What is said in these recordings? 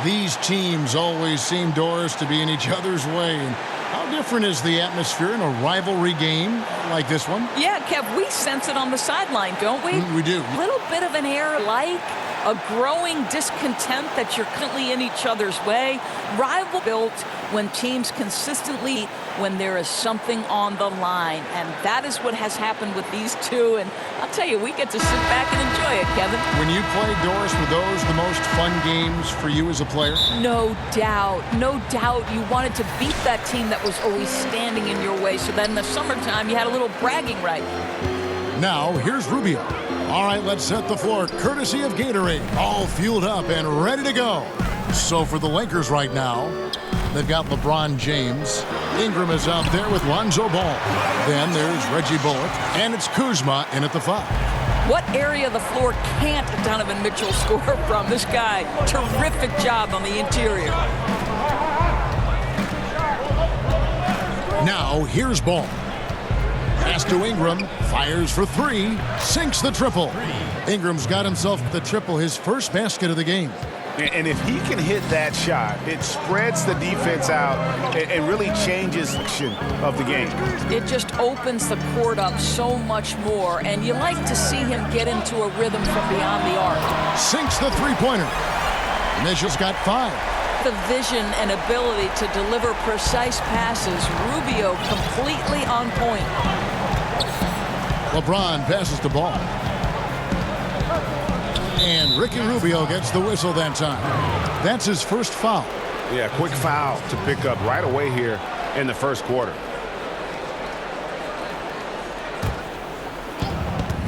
These teams always seem, Doris, to be in each other's way. And how different is the atmosphere in a rivalry game like this one? Yeah, Kev, we sense it on the sideline, don't we? We do. A little bit of an air like a growing discontent that you're constantly in each other's way. Rival built when teams consistently, when there is something on the line. And that is what has happened with these two. And I'll tell you, we get to sit back and enjoy it, Kevin. When you played, Doris, were those the most fun games for you as a player? No doubt. No doubt. You wanted to beat that team that was always standing in your way. So then in the summertime, you had a little bragging right. Now, here's Rubio. All right, let's set the floor, courtesy of Gatorade. All fueled up and ready to go. So for the Lakers right now, they've got LeBron James. Ingram is out there with Lonzo Ball. Then there's Reggie Bullock, and it's Kuzma in at the 5. What area of the floor can't Donovan Mitchell score from? This guy, terrific job on the interior. Now, here's Ball. Pass to Ingram, fires for 3, sinks the triple. Ingram's got himself the triple, his first basket of the game. And if he can hit that shot, it spreads the defense out and really changes the action of the game. It just opens the court up so much more, and you like to see him get into a rhythm from beyond the arc. Sinks the three-pointer. Mitchell's got 5. The vision and ability to deliver precise passes. Rubio completely on point. LeBron passes the ball. And Ricky Rubio gets the whistle that time. That's his first foul. Yeah, quick foul to pick up right away here in the first quarter.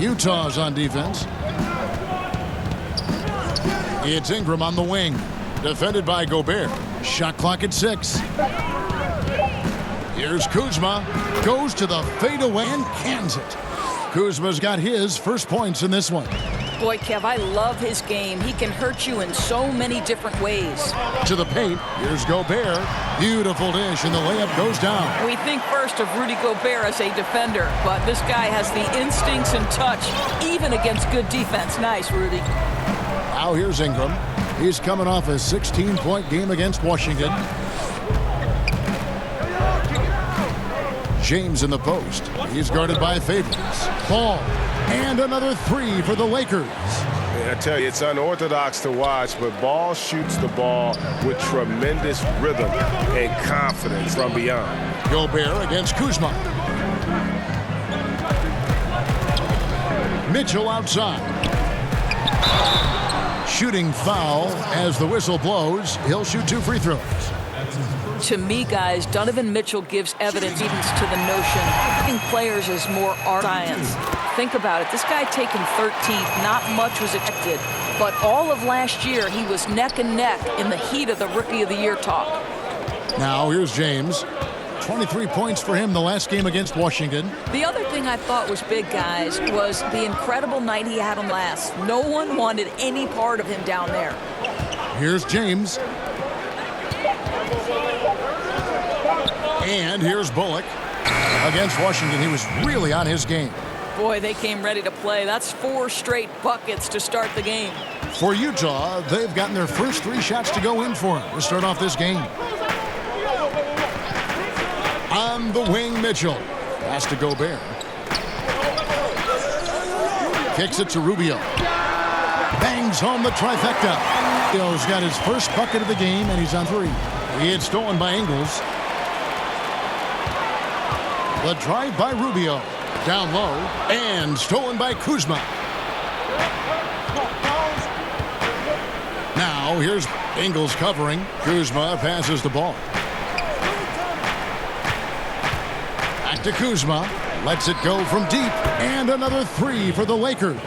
Utah's on defense. It's Ingram on the wing. Defended by Gobert. Shot clock at 6. Here's Kuzma. Goes to the fadeaway and cans it. Kuzma's got his first points in this one. Boy, Kev, I love his game. He can hurt you in so many different ways. To the paint. Here's Gobert. Beautiful dish, and the layup goes down. We think first of Rudy Gobert as a defender, but this guy has the instincts and touch, even against good defense. Nice, Rudy. Now here's Ingram. He's coming off a 16-point game against Washington. James in the post. He's guarded by Favors. Ball. And another 3 for the Lakers. I tell you, it's unorthodox to watch, but Ball shoots the ball with tremendous rhythm and confidence from beyond. Gobert against Kuzma. Mitchell outside. Shooting foul as the whistle blows. He'll shoot 2 free throws. To me, guys, Donovan Mitchell gives evidence to the notion having players is more art science. Think about it. This guy taken 13th. Not much was expected. But all of last year, he was neck and neck in the heat of the Rookie of the Year talk. Now here's James. 23 points for him the last game against Washington. The other thing I thought was big, guys, was the incredible night he had on last. No one wanted any part of him down there. Here's James. And here's Bullock. Against Washington, he was really on his game. Boy, they came ready to play. That's 4 straight buckets to start the game. For Utah, they've gotten their first 3 shots to go in for him to start off this game. On the wing, Mitchell. Pass to Gobert. Kicks it to Rubio. Bangs home the trifecta. Rubio's got his first bucket of the game, and he's on 3. He had stolen by Ingles. The drive by Rubio. Down low. And stolen by Kuzma. Now, here's Ingles covering. Kuzma passes the ball. Back to Kuzma. Lets it go from deep. And another 3 for the Lakers.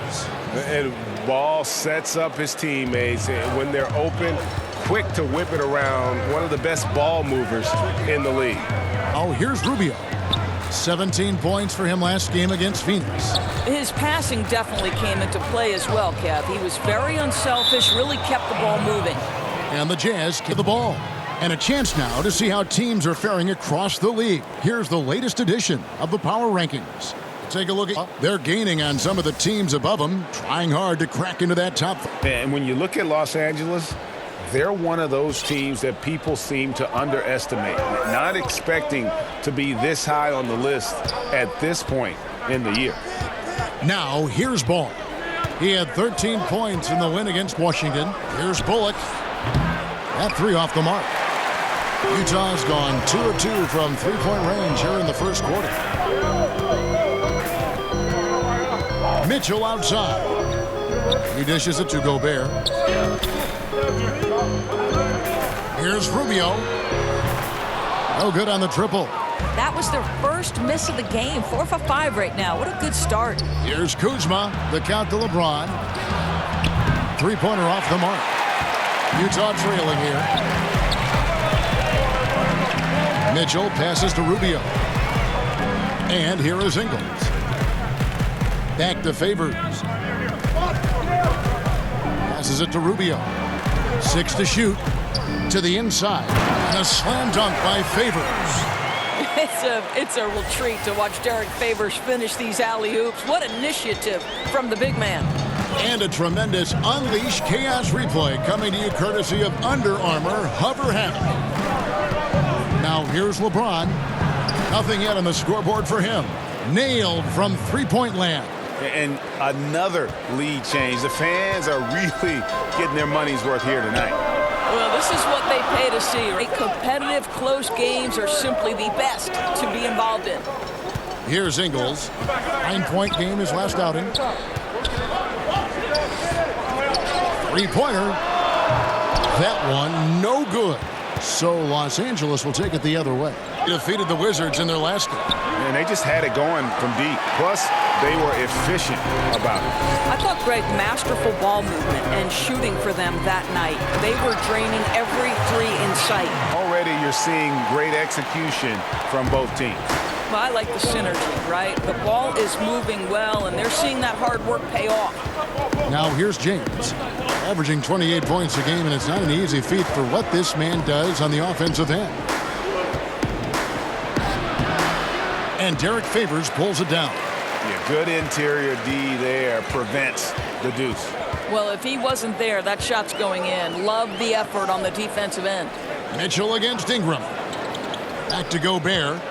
And Ball sets up his teammates. And when they're open, quick to whip it around. One of the best ball movers in the league. Oh, here's Rubio. 17 points for him last game against Phoenix. His passing definitely came into play as well, Kev. He was very unselfish, really kept the ball moving. And the Jazz get the ball. And a chance now to see how teams are faring across the league. Here's the latest edition of the Power Rankings. Take a look at they're gaining on some of the teams above them, trying hard to crack into that top. And when you look at Los Angeles, they're one of those teams that people seem to underestimate, not expecting to be this high on the list at this point in the year. Now, here's Ball. He had 13 points in the win against Washington. Here's Bullock. That three off the mark. Utah's gone 2 of 2 from three-point range here in the first quarter. Mitchell outside. He dishes it to Gobert. Here's Rubio. No good on the triple. That was their first miss of the game. 4 for 5 right now. What a good start. Here's Kuzma. The count to LeBron. Three-pointer off the mark. Utah trailing here. Mitchell passes to Rubio. And here is Ingles. Back to Favors. Passes it to Rubio. 6 to shoot. To the inside. And a slam dunk by Favors. It's a real treat to watch Derek Favors finish these alley-oops. What initiative from the big man. And a tremendous Unleash Chaos replay coming to you courtesy of Under Armour Hover Hat. Now here's LeBron. Nothing yet on the scoreboard for him. Nailed from three-point land. And another lead change. The fans are really getting their money's worth here tonight. Well, this is what they pay to see. Right? Competitive, close games are simply the best to be involved in. Here's Ingles. 9-point game his last outing. Three-pointer. That one no good. So Los Angeles will take it the other way. Defeated the Wizards in their last game. And they just had it going from deep. Plus, they were efficient about it. I thought Greg, masterful ball movement and shooting for them that night. They were draining every three in sight. Already you're seeing great execution from both teams. Well, I like the synergy, right? The ball is moving well, and they're seeing that hard work pay off. Now here's James, averaging 28 points a game, and it's not an easy feat for what this man does on the offensive end. And Derek Favors pulls it down. Yeah, good interior D there, prevents the deuce. Well, if he wasn't there, that shot's going in. Love the effort on the defensive end. Mitchell against Ingram. Back to Gobert.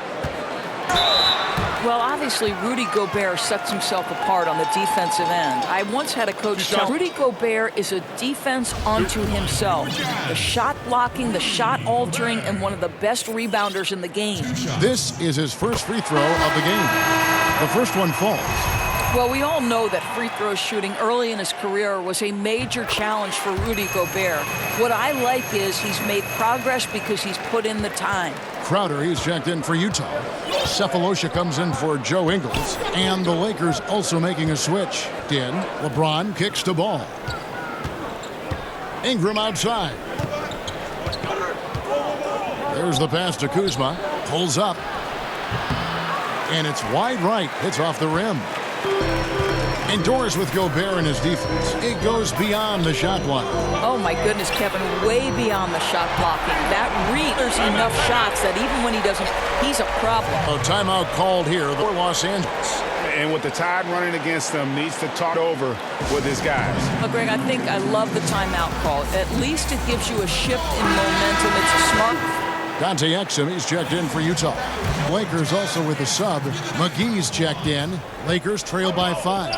Well, obviously, Rudy Gobert sets himself apart on the defensive end. I once had a coach tell Rudy Gobert is a defense unto himself. The shot blocking, the shot altering, and one of the best rebounders in the game. This is his first free throw of the game. The first one falls. Well, we all know that free throw shooting early in his career was a major challenge for Rudy Gobert. What I like is he's made progress because he's put in the time. Crowder, he's checked in for Utah. Cephalosha comes in for Joe Ingles. And the Lakers also making a switch. LeBron kicks to Ball. Ingram outside. There's the pass to Kuzma. Pulls up. And it's wide right. Hits off the rim. Indoors with Gobert in his defense. It goes beyond the shot block. Oh, my goodness, Kevin, way beyond the shot blocking. That there's enough shots that even when he doesn't, he's a problem. A timeout called here for Los Angeles. And with the Tide running against them, needs to talk over with his guys. Well, Greg, I think I love the timeout call. At least it gives you a shift in momentum. It's a smart. Dante Exum, he's checked in for Utah. Lakers also with a sub. McGee's checked in. Lakers trail by 5.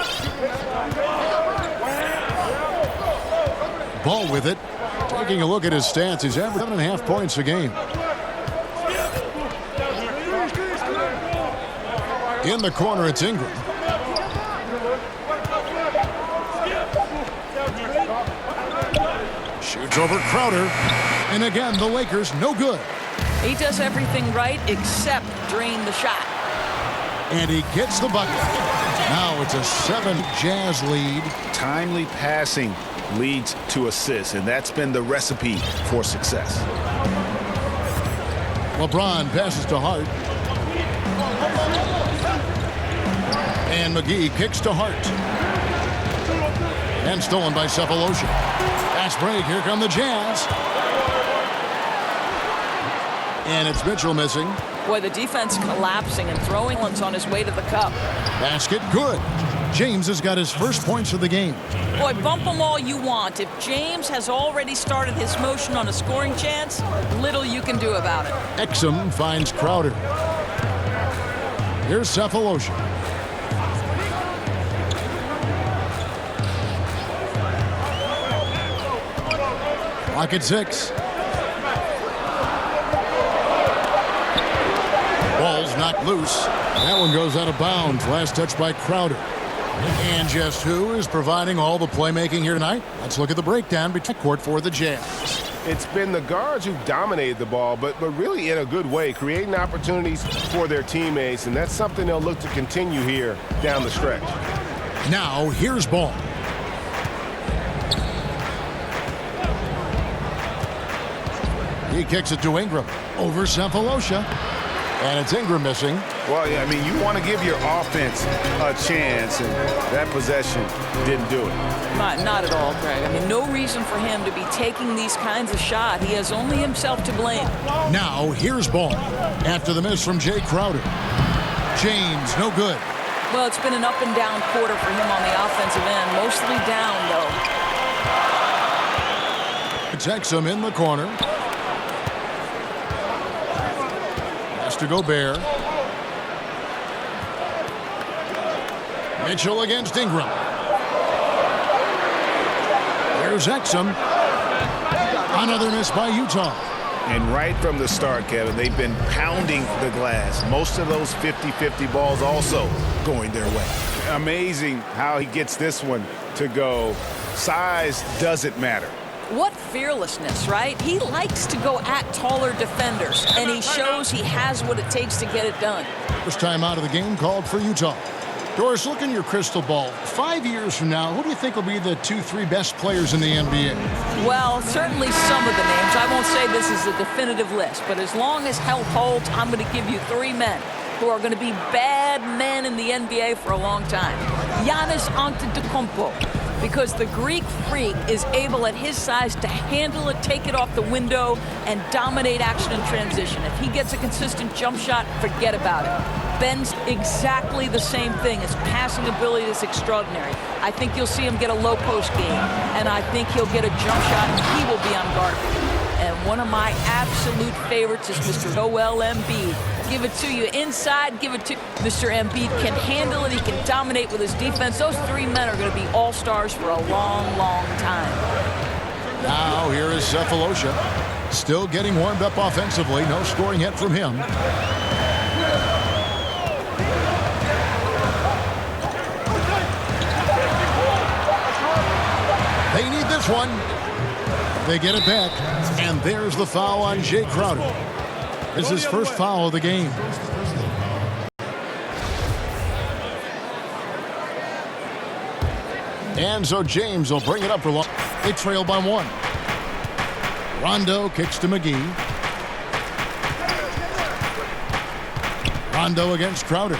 Ball with it. Taking a look at his stats, he's averaging 7.5 points a game. In the corner, it's Ingram. Shoots over Crowder. And again, the Lakers no good. He does everything right except drain the shot. And he gets the bucket. Now it's a 7 Jazz lead. Timely passing leads to assists, and that's been the recipe for success. LeBron passes to Hart. And McGee kicks to Hart. And stolen by Cephalosha. Fast break. Here come the Jazz. And it's Mitchell missing. Boy, the defense collapsing and throwing ones on his way to the cup. Basket good. James has got his first points of the game. Boy, bump them all you want. If James has already started his motion on a scoring chance, little you can do about it. Exum finds Crowder. Here's Cephalosha. Clock at 6. Ball's knocked loose. That one goes out of bounds. Last touch by Crowder. And just who is providing all the playmaking here tonight? Let's look at the breakdown between court for the Jazz. It's been the guards who've dominated the ball, but really in a good way, creating opportunities for their teammates, and that's something they'll look to continue here down the stretch. Now, here's Ball. He kicks it to Ingram. Over Cephalosha. And it's Ingram missing. Well, yeah, I mean, you want to give your offense a chance, and that possession didn't do it. Not at all, Greg. I mean, no reason for him to be taking these kinds of shots. He has only himself to blame. Now, here's Ball. After the miss from Jay Crowder. James, no good. Well, it's been an up and down quarter for him on the offensive end. Mostly down, though. It's Exum in the corner. To Gobert. Mitchell against Ingram. There's Exum. Another miss by Utah. And right from the start, Kevin, they've been pounding the glass. Most of those 50-50 balls also going their way. Amazing how he gets this one to go. Size doesn't matter. What fearlessness, right? He likes to go at taller defenders, and he shows he has what it takes to get it done. First time out of the game called for Utah. Doris, look in your crystal ball. 5 years from now, who do you think will be the 2-3 best players in the NBA? Well, certainly some of the names. I won't say this is a definitive list, but as long as health holds, I'm going to give you 3 men who are going to be bad men in the NBA for a long time. Giannis Antetokounmpo. Because the Greek freak is able at his size to handle it, take it off the window, and dominate action in transition. If he gets a consistent jump shot, forget about it. Ben's exactly the same thing. His passing ability is extraordinary. I think you'll see him get a low post game, and I think he'll get a jump shot, and he will be unguardable. And one of my absolute favorites is Mr. Joel Embiid. Give it to you inside, give it to Mr. Embiid. Can handle it, he can dominate with his defense. Those 3 men are going to be all-stars for a long, long time. Now here is Cephalosha. Still getting warmed up offensively. No scoring yet from him. They need this one. They get it back. And there's the foul on Jay Crowder. It's his first foul of the game. And so James will bring it up for long. They trail by 1. Rondo kicks to McGee. Rondo against Crowder.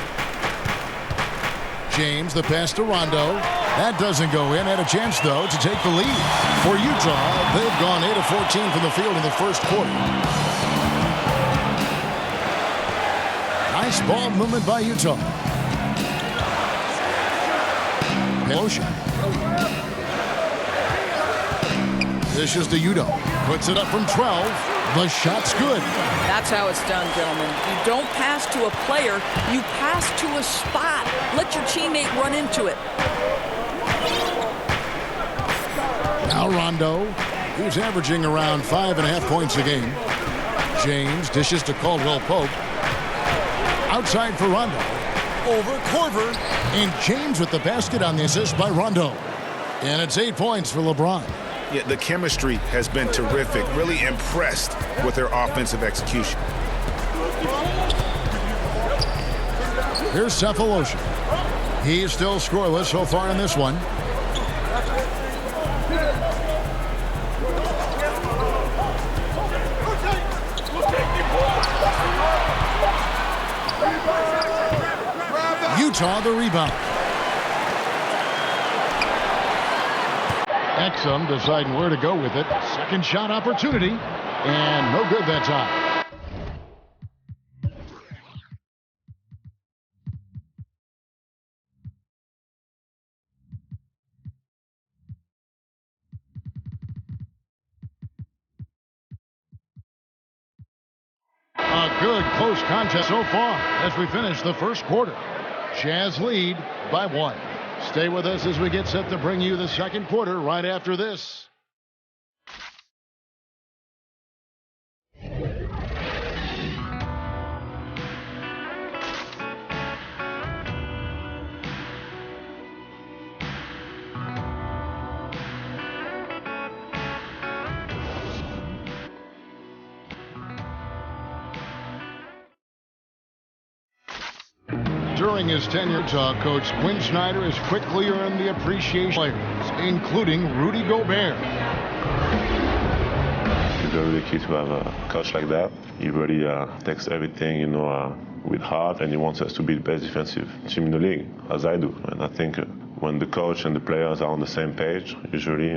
James, the pass to Rondo. That doesn't go in. Had a chance, though, to take the lead. For Utah, they've gone 8 of 14 from the field in the first quarter. Nice ball movement by Utah. Motion. This is to Udo. Puts it up from 12. The shot's good. That's how it's done, gentlemen. You don't pass to a player. You pass to a spot. Let your teammate run into it. Now Rondo, who's averaging around 5.5 points a game. James dishes to Caldwell-Pope. Outside for Rondo. Over Korver. And James with the basket on the assist by Rondo. And it's 8 points for LeBron. Yeah, the chemistry has been terrific. Really impressed with their offensive execution. Here's Cephalosha. He's still scoreless so far in this one. Utah the rebound. Exum deciding where to go with it. Second shot opportunity. And no good that time. A good close contest so far as we finish the first quarter. Jazz lead by 1. Stay with us as we get set to bring you the second quarter right after this. During his tenure, Coach Quinn Snyder has quickly earned the appreciation of players, including Rudy Gobert. It's very lucky to have a coach like that. He really takes everything, with heart, and he wants us to be the best defensive team in the league, as I do. And I think when the coach and the players are on the same page, usually,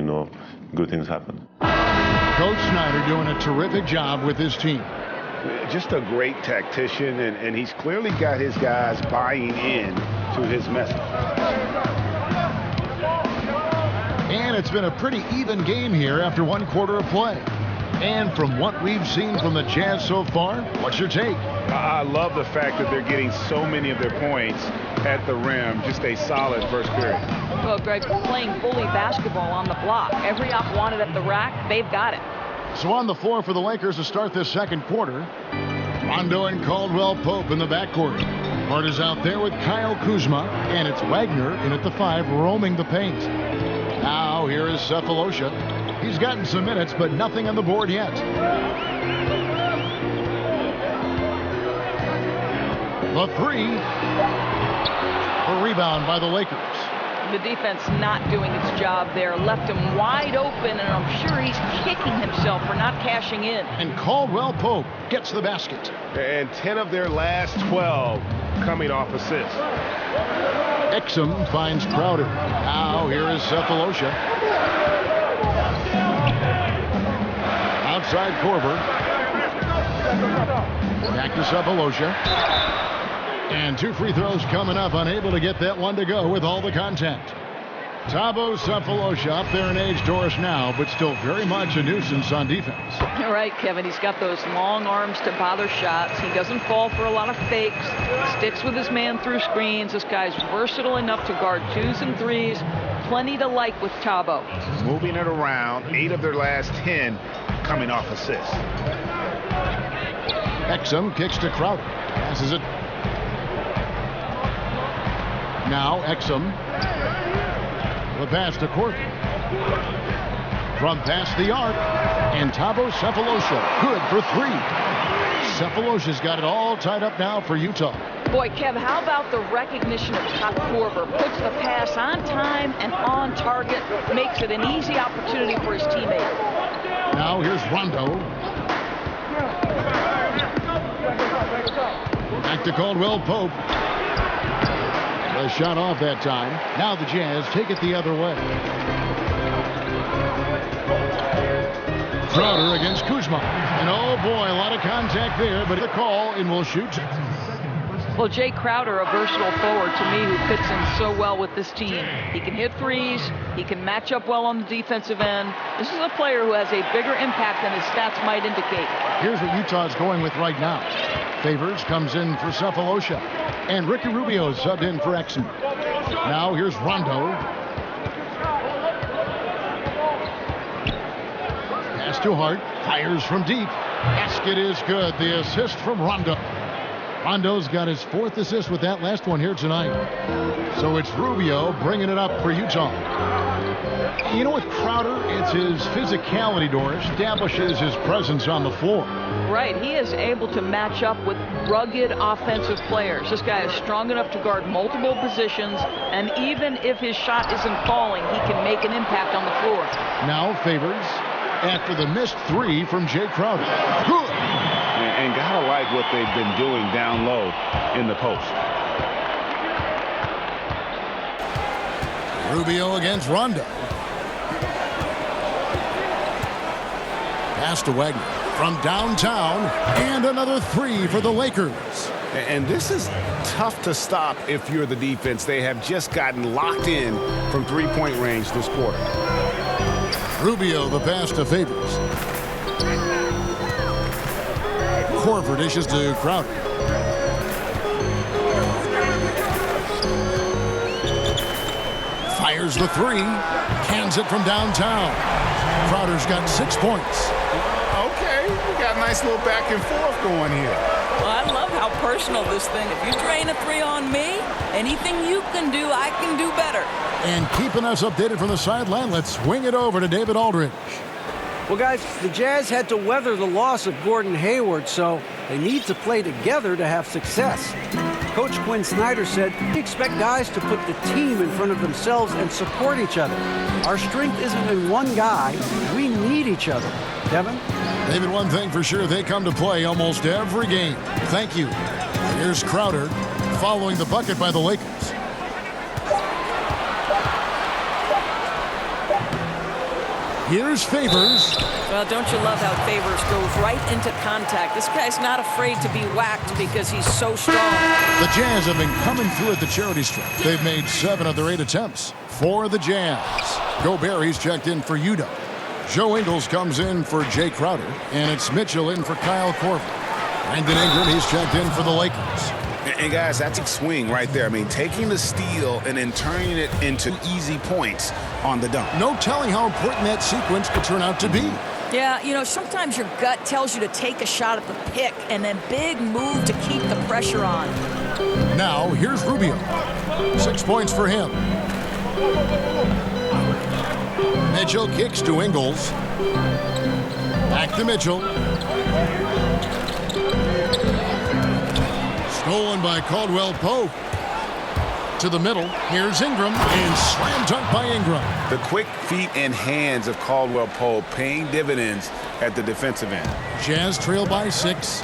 good things happen. Coach Snyder doing a terrific job with his team. Just a great tactician, and he's clearly got his guys buying in to his message. And it's been a pretty even game here after one quarter of play. And from what we've seen from the Jazz so far, what's your take? I love the fact that they're getting so many of their points at the rim. Just a solid first period. Well, Greg, playing bully basketball on the block. Every op wanted at the rack, they've got it. So on the floor for the Lakers to start this second quarter, Rondo and Caldwell-Pope in the backcourt. Hart is out there with Kyle Kuzma, and it's Wagner in at the 5 roaming the paint. Now here is Cephalosha. He's gotten some minutes, but nothing on the board yet. The 3. A rebound by the Lakers. The defense not doing its job there. Left him wide open, and I'm sure he's kicking himself for not cashing in. And Caldwell-Pope gets the basket. And 10 of their last 12 coming off assists. Exum finds Crowder. Now here is Cephalosha. Outside Korver. Back to Cephalosha. And 2 free throws coming up, unable to get that one to go with all the contact. Thabo Cephalosha up there in age, Doris now, but still very much a nuisance on defense. You're right, Kevin. He's got those long arms to bother shots. He doesn't fall for a lot of fakes. Sticks with his man through screens. This guy's versatile enough to guard 2s and 3s. Plenty to like with Thabo. Moving it around. 8 of their last 10 coming off assists. Exum kicks to Crowder. Passes it. Now Exum. The pass to Court. From past the arc. And Thabo Cephalosha. Good for 3. Cephalosha's got it all tied up now for Utah. Boy, Kev, how about the recognition of Top Korver? Puts the pass on time and on target. Makes it an easy opportunity for his teammate. Now here's Rondo. Back to Caldwell-Pope. The shot off that time. Now the Jazz take it the other way. Crowder against Kuzma. And oh boy, a lot of contact there, but the call and will shoot. Well, Jay Crowder, a versatile forward to me who fits in so well with this team. He can hit threes. He can match up well on the defensive end. This is a player who has a bigger impact than his stats might indicate. Here's what Utah's going with right now. Favors comes in for Cephalosha. And Ricky Rubio subbed in for Exum. Now here's Rondo. Pass to Hart. Fires from deep. Basket is good. The assist from Rondo. Rondo's got his 4th assist with that last one here tonight. So it's Rubio bringing it up for Utah. You know, with Crowder, it's his physicality, Doris, establishes his presence on the floor. Right. He is able to match up with rugged offensive players. This guy is strong enough to guard multiple positions, and even if his shot isn't falling, he can make an impact on the floor. Now Favors after the missed 3 from Jay Crowder. Good. And gotta like what they've been doing down low in the post. Rubio against Rondo. Pass to Wagner from downtown, and another 3 for the Lakers. And this is tough to stop if you're the defense. They have just gotten locked in from 3-point range this quarter. Rubio the pass to Favors. Korver dishes to Crowder. Fires the three. Cans it from downtown. Crowder's got 6 points. Okay, we got a nice little back and forth going here. Well, I love how personal this thing. If you drain a three on me, anything you can do, I can do better. And keeping us updated from the sideline, let's swing it over to David Aldridge. Well, guys, the Jazz had to weather the loss of Gordon Hayward, so they need to play together to have success. Coach Quinn Snyder said, "We expect guys to put the team in front of themselves and support each other. Our strength isn't in one guy. We need each other." Devin? David, one thing for sure, they come to play almost every game. Thank you. Here's Crowder following the bucket by the Lakers. Here's Favors. Well, don't you love how Favors goes right into contact? This guy's not afraid to be whacked because he's so strong. The Jazz have been coming through at the charity stripe. They've made 7 of their 8 attempts for the Jazz. Gobert, he's checked in for Yuta. Joe Ingles comes in for Jay Crowder, and it's Mitchell in for Kyle Korver. Brandon Ingram, he's checked in for the Lakers. And guys, that's a swing right there. I mean, taking the steal and then turning it into easy points on the dunk. No telling how important that sequence could turn out to be. Yeah, you know, sometimes your gut tells you to take a shot at the pick and then big move to keep the pressure on. Now, here's Rubio. 6 points for him. Mitchell kicks to Ingles. Back to Mitchell. Stolen by Caldwell-Pope. To the middle. Here's Ingram. And slam dunk by Ingram. The quick feet and hands of Caldwell-Pope paying dividends at the defensive end. Jazz trail by 6.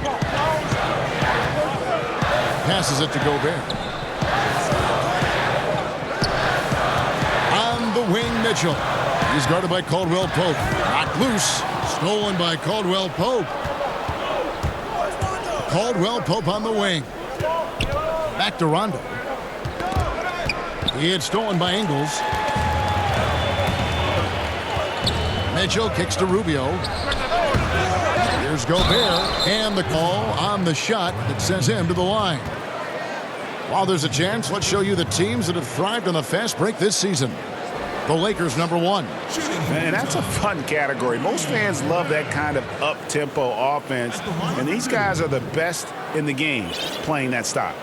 Passes it to Gobert. On the wing, Mitchell. He's guarded by Caldwell-Pope. Knocked loose. Stolen by Caldwell-Pope. Caldwell-Pope on the wing. Back to Rondo. He had stolen by Ingles. Mitchell kicks to Rubio. Here's Gobert. And the call on the shot that sends him to the line. While there's a chance, let's show you the teams that have thrived on the fast break this season. The Lakers, number 1. And that's a fun category. Most fans love that kind of up-tempo offense. And these guys are the best in the game playing that style.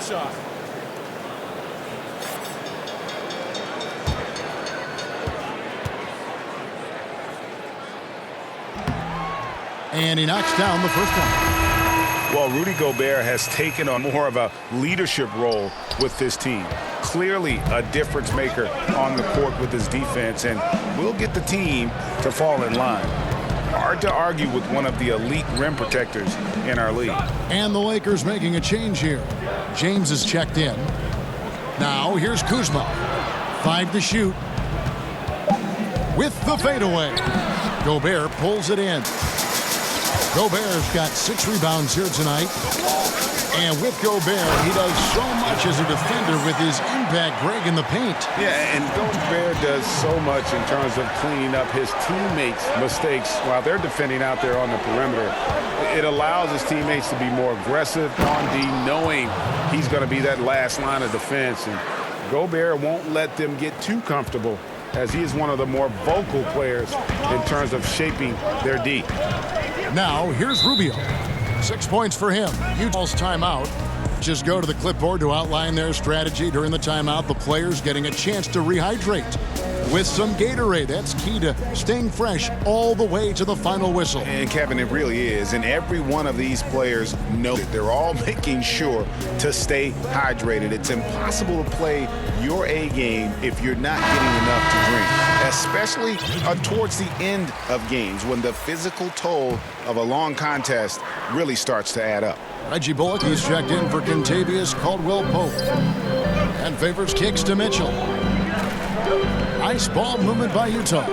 Shot. And he knocks down the first one. Well, Rudy Gobert has taken on more of a leadership role with this team. Clearly a difference maker on the court with his defense, and will get the team to fall in line. Hard to argue with one of the elite rim protectors in our league. And the Lakers making a change here. James is checked in. Now here's Kuzma. 5 to shoot. With the fadeaway. Gobert pulls it in. Gobert's got 6 rebounds here tonight. And with Gobert, he does so much as a defender with his impact break in the paint. Yeah, and Gobert does so much in terms of cleaning up his teammates' mistakes while they're defending out there on the perimeter. It allows his teammates to be more aggressive on D, knowing he's going to be that last line of defense. And Gobert won't let them get too comfortable, as he is one of the more vocal players in terms of shaping their D. Now, here's Rubio. 6 points for him. Utah's timeout. Just go to the clipboard to outline their strategy during the timeout. The players getting a chance to rehydrate with some Gatorade. That's key to staying fresh all the way to the final whistle. And Kevin, it really is. And every one of these players know that they're all making sure to stay hydrated. It's impossible to play your A game if you're not getting enough to drink, especially towards the end of games when the physical toll of a long contest really starts to add up. Reggie Bullock, he's checked in for Contavious Caldwell-Pope. And Favors kicks to Mitchell. Nice ball movement by Utah.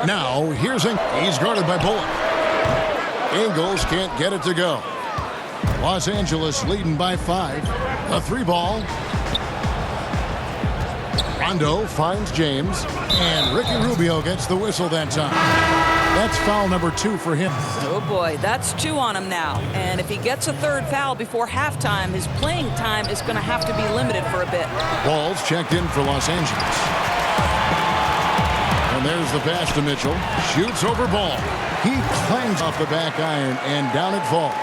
Now, here's Ingles. He's guarded by Bullock. Ingles can't get it to go. Los Angeles leading by 5. A 3 ball. Rondo finds James, and Ricky Rubio gets the whistle that time. That's foul number 2 for him. Oh boy, that's 2 on him now. And if he gets a 3rd foul before halftime, his playing time is going to have to be limited for a bit. Ball's checked in for Los Angeles. And there's the pass to Mitchell. Shoots over ball. He clangs off the back iron, and down it falls.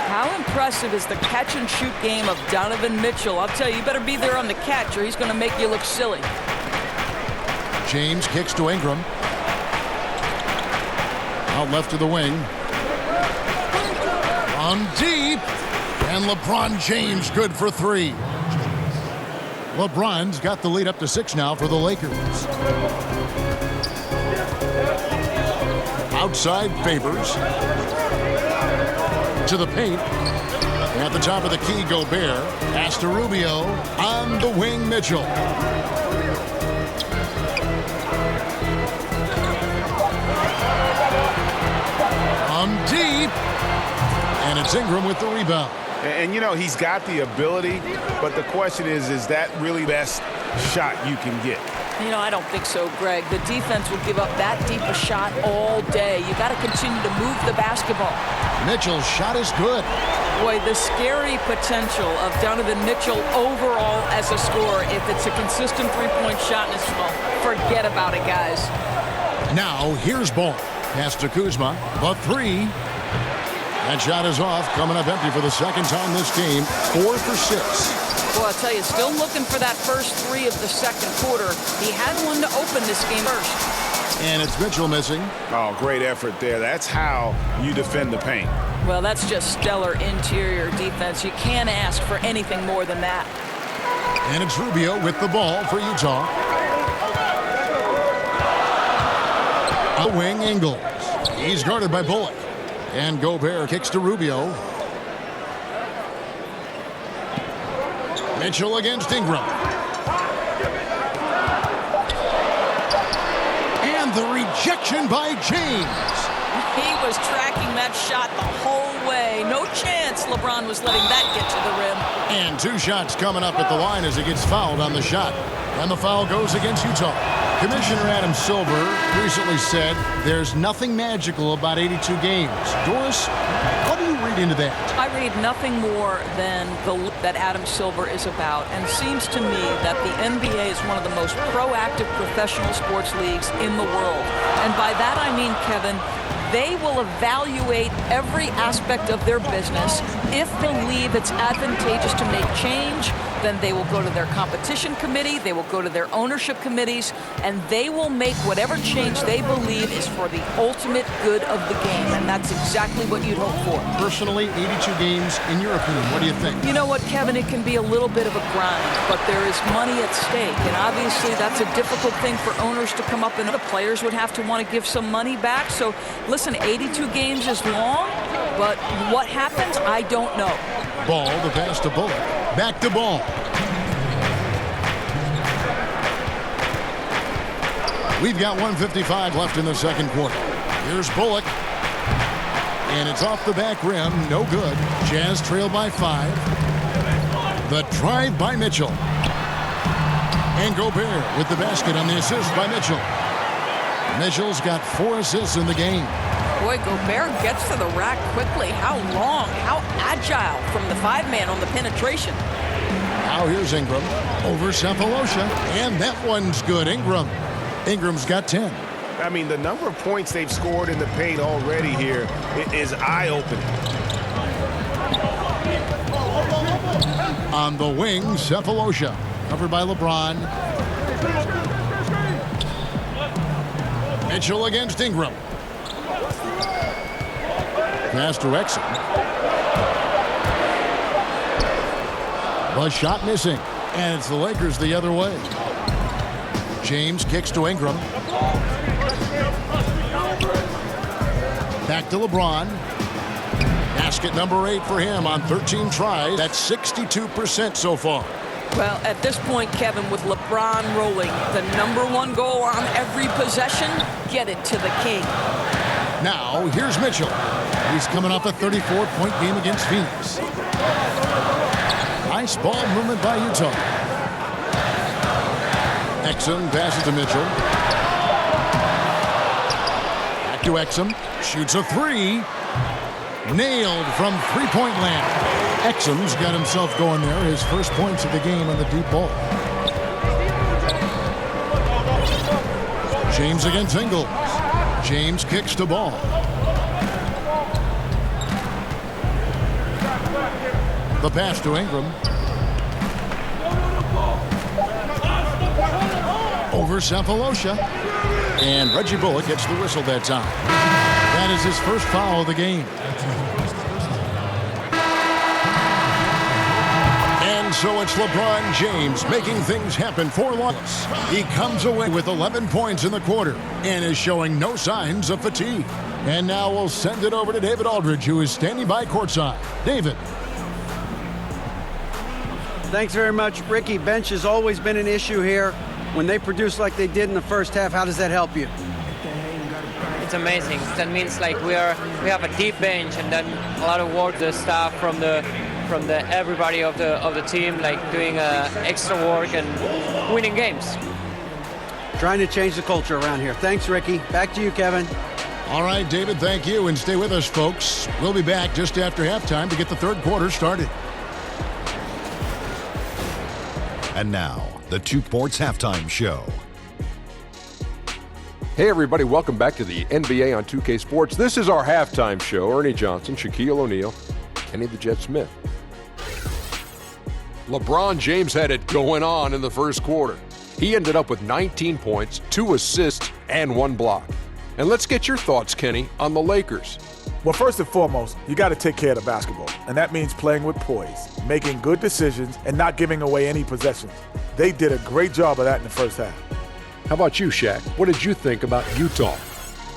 How impressive is the catch-and-shoot game of Donovan Mitchell? I'll tell you, you better be there on the catch or he's going to make you look silly. James kicks to Ingram. Out left to the wing. On deep. And LeBron James good for 3. LeBron's got the lead up to 6 now for the Lakers. Outside Favors. To the paint. At the top of the key, Gobert. Pass to Rubio. On the wing, Mitchell. Deep, and it's Ingram with the rebound. And you know, he's got the ability, but the question is that really best shot you can get? You know, I don't think so, Greg. The defense will give up that deep a shot all day. You got to continue to move the basketball. Mitchell's shot is good. Boy, the scary potential of Donovan Mitchell overall as a scorer, if it's a consistent three-point shot in his small, forget about it, guys. Now, here's ball. Pass to Kuzma, the 3. That shot is off, coming up empty for the 2nd time this game, 4 for 6. Well, I'll tell you, still looking for that first 3 of the 2nd quarter. He had one to open this game first. And it's Mitchell missing. Oh, great effort there. That's how you defend the paint. Well, that's just stellar interior defense. You can't ask for anything more than that. And it's Rubio with the ball for Utah. A wing, Ingles. He's guarded by Bullock. And Gobert kicks to Rubio. Mitchell against Ingram. And the rejection by James. He was tracking that shot the whole way. No chance LeBron was letting that get to the rim. And 2 shots coming up at the line as he gets fouled on the shot. And the foul goes against Utah. Commissioner Adam Silver recently said there's nothing magical about 82 games. Doris, what do you read into that? I read nothing more than that Adam Silver is about. And it seems to me that the NBA is one of the most proactive professional sports leagues in the world. And by that I mean, Kevin, they will evaluate every aspect of their business. If they believe it's advantageous to make change, then they will go to their competition committee, they will go to their ownership committees, and they will make whatever change they believe is for the ultimate good of the game. And that's exactly what you'd hope for. Personally, 82 games, in your opinion, what do you think? You know what, Kevin, it can be a little bit of a grind, but there is money at stake. And obviously that's a difficult thing for owners to come up, and the players would have to want to give some money back. So listen, 82 games is long, but what happens, I don't know. Ball, the pass to Bullock. Back to Ball. We've got 1:55 left in the 2nd quarter. Here's Bullock. And it's off the back rim. No good. Jazz trail by 5. The drive by Mitchell. And Gobert with the basket on the assist by Mitchell. Mitchell's got 4 assists in the game. Boy, Gobert gets to the rack quickly. How long, how agile from the 5-man on the penetration. Now here's Ingram over Cephalosha. And that one's good. Ingram's got 10. I mean, the number of points they've scored in the paint already here is eye-opening. On the wing, Cephalosha. Covered by LeBron. Mitchell against Ingram. Pass to Exum. The shot missing. And it's the Lakers the other way. James kicks to Ingram. Back to LeBron. Basket number 8 for him on 13 tries. That's 62% so far. Well, at this point, Kevin, with LeBron rolling, the #1 goal on every possession, get it to the king. Now, here's Mitchell. He's coming off a 34-point game against Phoenix. Nice ball movement by Utah. Exum passes to Mitchell. Back to Exum. Shoots a three. Nailed from three-point land. Exum's got himself going there. His first points of the game on the deep ball. James against Ingles. James kicks the ball. The pass to Ingram. Over Cephalosha. And Reggie Bullock gets the whistle that time. That is his first foul of the game. And so it's LeBron James making things happen for Lawless. He comes away with 11 points in the quarter and is showing no signs of fatigue. And now we'll send it over to David Aldridge, who is standing by courtside. David. Thanks very much, Ricky. Bench has always been an issue here. When they produce like they did in the first half, how does that help you? It's amazing. That means like we have a deep bench, and then a lot of work, the staff from the everybody of the team, like doing extra work and winning games. Trying to change the culture around here. Thanks, Ricky. Back to you, Kevin. All right, David, thank you, and stay with us, folks. We'll be back just after halftime to get the third quarter started. And now, the Two Ports Halftime Show. Hey everybody, welcome back to the NBA on 2K Sports. This is our halftime show. Ernie Johnson, Shaquille O'Neal, Kenny the Jet Smith. LeBron James had it going on in the first quarter. He ended up with 19 points, 2 assists, and 1 block. And let's get your thoughts, Kenny, on the Lakers. Well, first and foremost, you got to take care of the basketball, and that means playing with poise, making good decisions, and not giving away any possessions. They did a great job of that in the first half. How about you, Shaq? What did you think about Utah?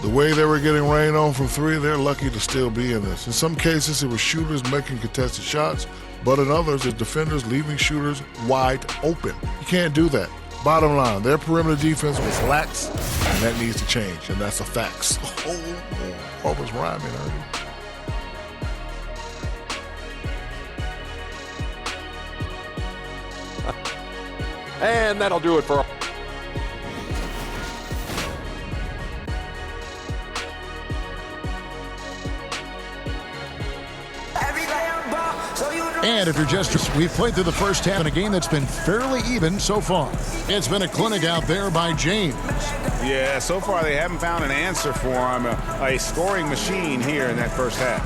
The way they were getting rained on from three, they're lucky to still be in this. In some cases, it was shooters making contested shots, but in others, it's defenders leaving shooters wide open. You can't do that. Bottom line, their perimeter defense was lax, and that needs to change, and that's a fact. What was rhyming, Ernie? And that'll do it for And if you're just, we've played through the first half in a game that's been fairly even so far. It's been a clinic out there by James. Yeah, so far they haven't found an answer for him, a scoring machine here in that first half.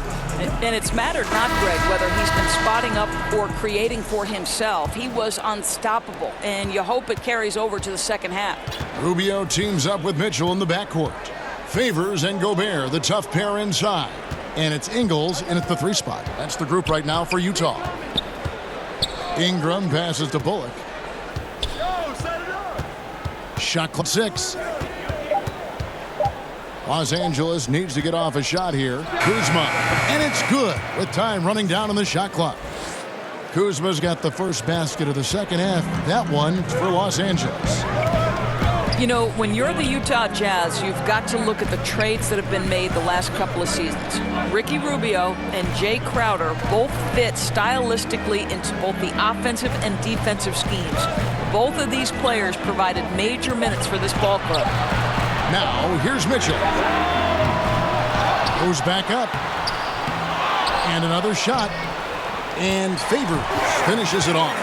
And it's mattered not, Greg, whether he's been spotting up or creating for himself. He was unstoppable, and you hope it carries over to the second half. Rubio teams up with Mitchell in the backcourt. Favors and Gobert, the tough pair inside. And it's Ingles in at the 3 spot. That's the group right now for Utah. Ingram passes to Bullock. Shot clock 6. Los Angeles needs to get off a shot here. Kuzma, and it's good with time running down on the shot clock. Kuzma's got the first basket of the second half. That one for Los Angeles. You know, when you're the Utah Jazz, you've got to look at the trades that have been made the last couple of seasons. Ricky Rubio and Jay Crowder both fit stylistically into both the offensive and defensive schemes. Both of these players provided major minutes for this ball club. Now, here's Mitchell. Goes back up. And another shot. And Favors finishes it off.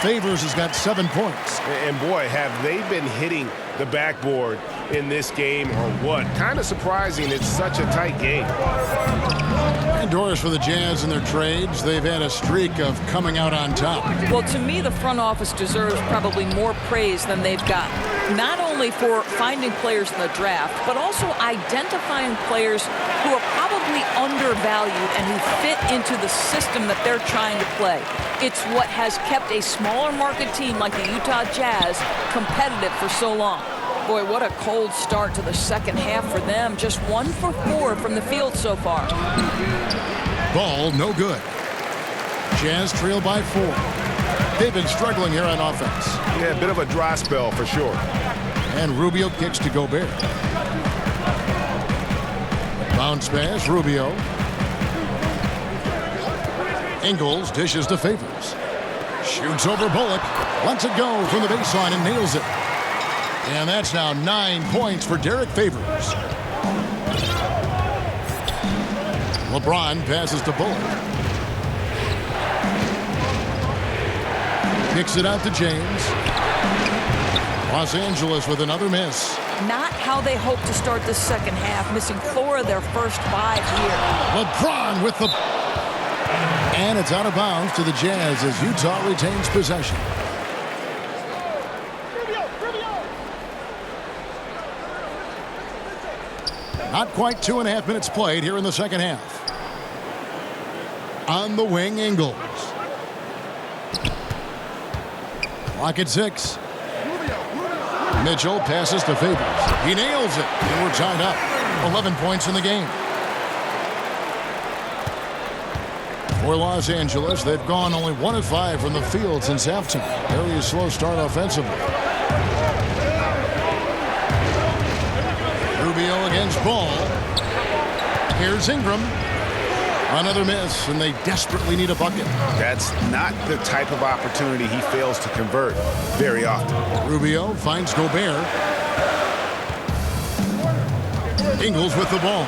Favors has got 7 points. And boy, have they been hitting the backboard in this game or what? Kind of surprising. It's such a tight game. And Doris for the Jazz in their trades. They've had a streak of coming out on top. Well, to me, the front office deserves probably more praise than they've gotten. Not only for finding players in the draft, but also identifying players who are probably undervalued and who fit into the system that they're trying to play. It's what has kept a smaller market team like the Utah Jazz competitive for so long. Boy, what a cold start to the second half for them. Just 1 for 4 from the field so far. Ball no good. Jazz trail by 4. They've been struggling here on offense. Yeah, a bit of a dry spell for sure. And Rubio kicks to Gobert. Bounce pass, Rubio. Ingles dishes to Favors. Shoots over Bullock. Lets it go from the baseline and nails it. And that's now 9 points for Derek Favors. LeBron passes to Bullock. Kicks it out to James. Los Angeles with another miss. Not how they hope to start the second half, missing 4 of their first 5 here. LeBron with the... And it's out of bounds to the Jazz as Utah retains possession. Not quite 2.5 minutes played here in the second half. On the wing, Ingles. Clock at 6. Mitchell passes to Favors. He nails it, and we're tied up. 11 points in the game. For Los Angeles, they've gone only 1 of 5 from the field since halftime. Very slow start offensively. Rubio against Ball. Here's Ingram. Another miss, and they desperately need a bucket. That's not the type of opportunity he fails to convert very often. Rubio finds Gobert. Ingles with the ball.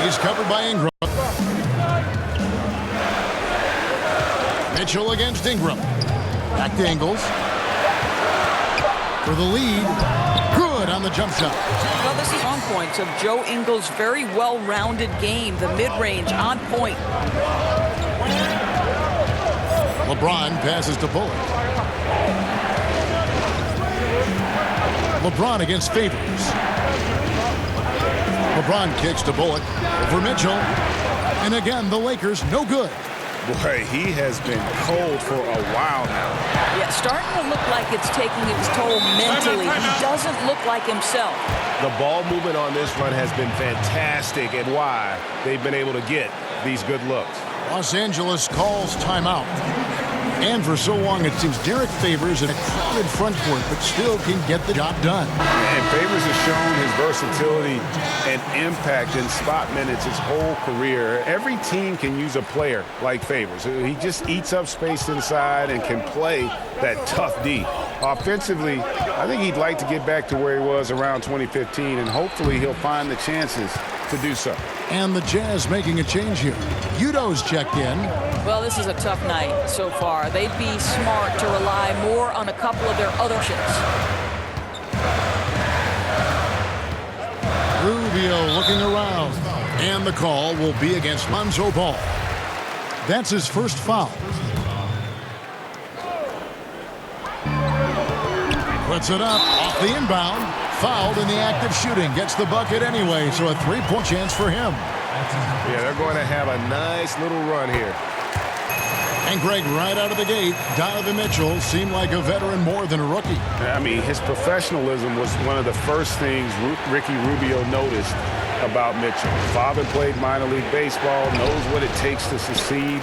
He's covered by Ingram. Mitchell against Ingram. Back to Ingles. For the lead. Good on the jump shot. Well, this is on points of Joe Ingles' very well-rounded game. The mid-range on point. LeBron passes to Bullock. LeBron against Favors. LeBron kicks to Bullock. Over Mitchell. And again, the Lakers no good. Boy, he has been cold for a while now. Yeah, starting to look like it's taking its toll mentally. He doesn't look like himself. The ball movement on this run has been fantastic, and why they've been able to get these good looks. Los Angeles calls timeout. And for so long, it seems Derek Favors in a crowded front court, but still can get the job done. And Favors has shown his versatility and impact in spot minutes his whole career. Every team can use a player like Favors. He just eats up space inside and can play that tough D. Offensively, I think he'd like to get back to where he was around 2015, and hopefully he'll find the chances to do so. And the Jazz making a change here. Udo's checked in. Well, this is a tough night so far. They'd be smart to rely more on a couple of their other ships. Rubio looking around. And the call will be against Lonzo Ball. That's his first foul. Puts it up off the inbound. Fouled in the act of shooting. Gets the bucket anyway, so a 3-point chance for him. Yeah, they're going to have a nice little run here. And Greg, right out of the gate, Donovan Mitchell seemed like a veteran more than a rookie. I mean, his professionalism was one of the first things Ricky Rubio noticed about Mitchell. Father played minor league baseball, knows what it takes to succeed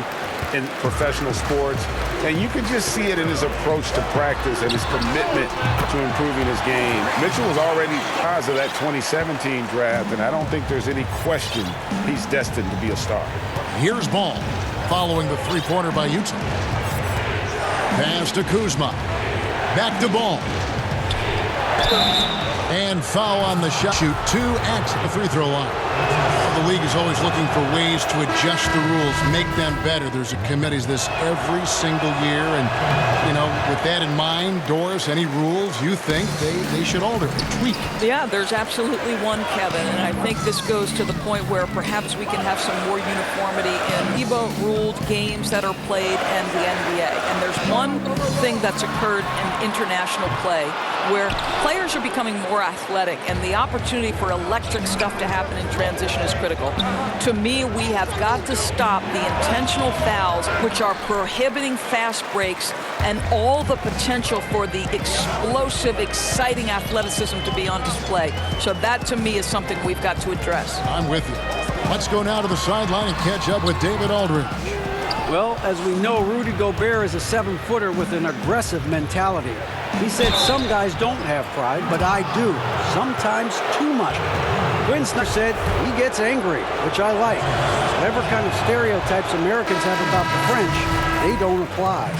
in professional sports. And you could just see it in his approach to practice and his commitment to improving his game. Mitchell was already part of that 2017 draft, and I don't think there's any question he's destined to be a star. Here's Ball, following the three-pointer by Utah. Pass to Kuzma. Back to Ball. And foul on the shot. Shoot 2 at the free throw line. The league is always looking for ways to adjust the rules, make them better. There's a committees this every single year. And, you know, with that in mind, Doris, any rules you think they should alter, tweak? Yeah, there's absolutely one, Kevin. And I think this goes to the point where perhaps we can have some more uniformity in FIBA-ruled games that are played and the NBA. And there's one thing that's occurred in international play where players are becoming more athletic, and the opportunity for electric stuff to happen in transition is critical. To me, we have got to stop the intentional fouls, which are prohibiting fast breaks and all the potential for the explosive, exciting athleticism to be on display. So that, to me, is something we've got to address. I'm with you. Let's go now to the sideline and catch up with David Aldridge. Well, as we know, Rudy Gobert is a 7-footer with an aggressive mentality. He said some guys don't have pride, but I do. Sometimes too much. Quinn Snyder said he gets angry, which I like. Whatever kind of stereotypes Americans have about the French, they don't apply.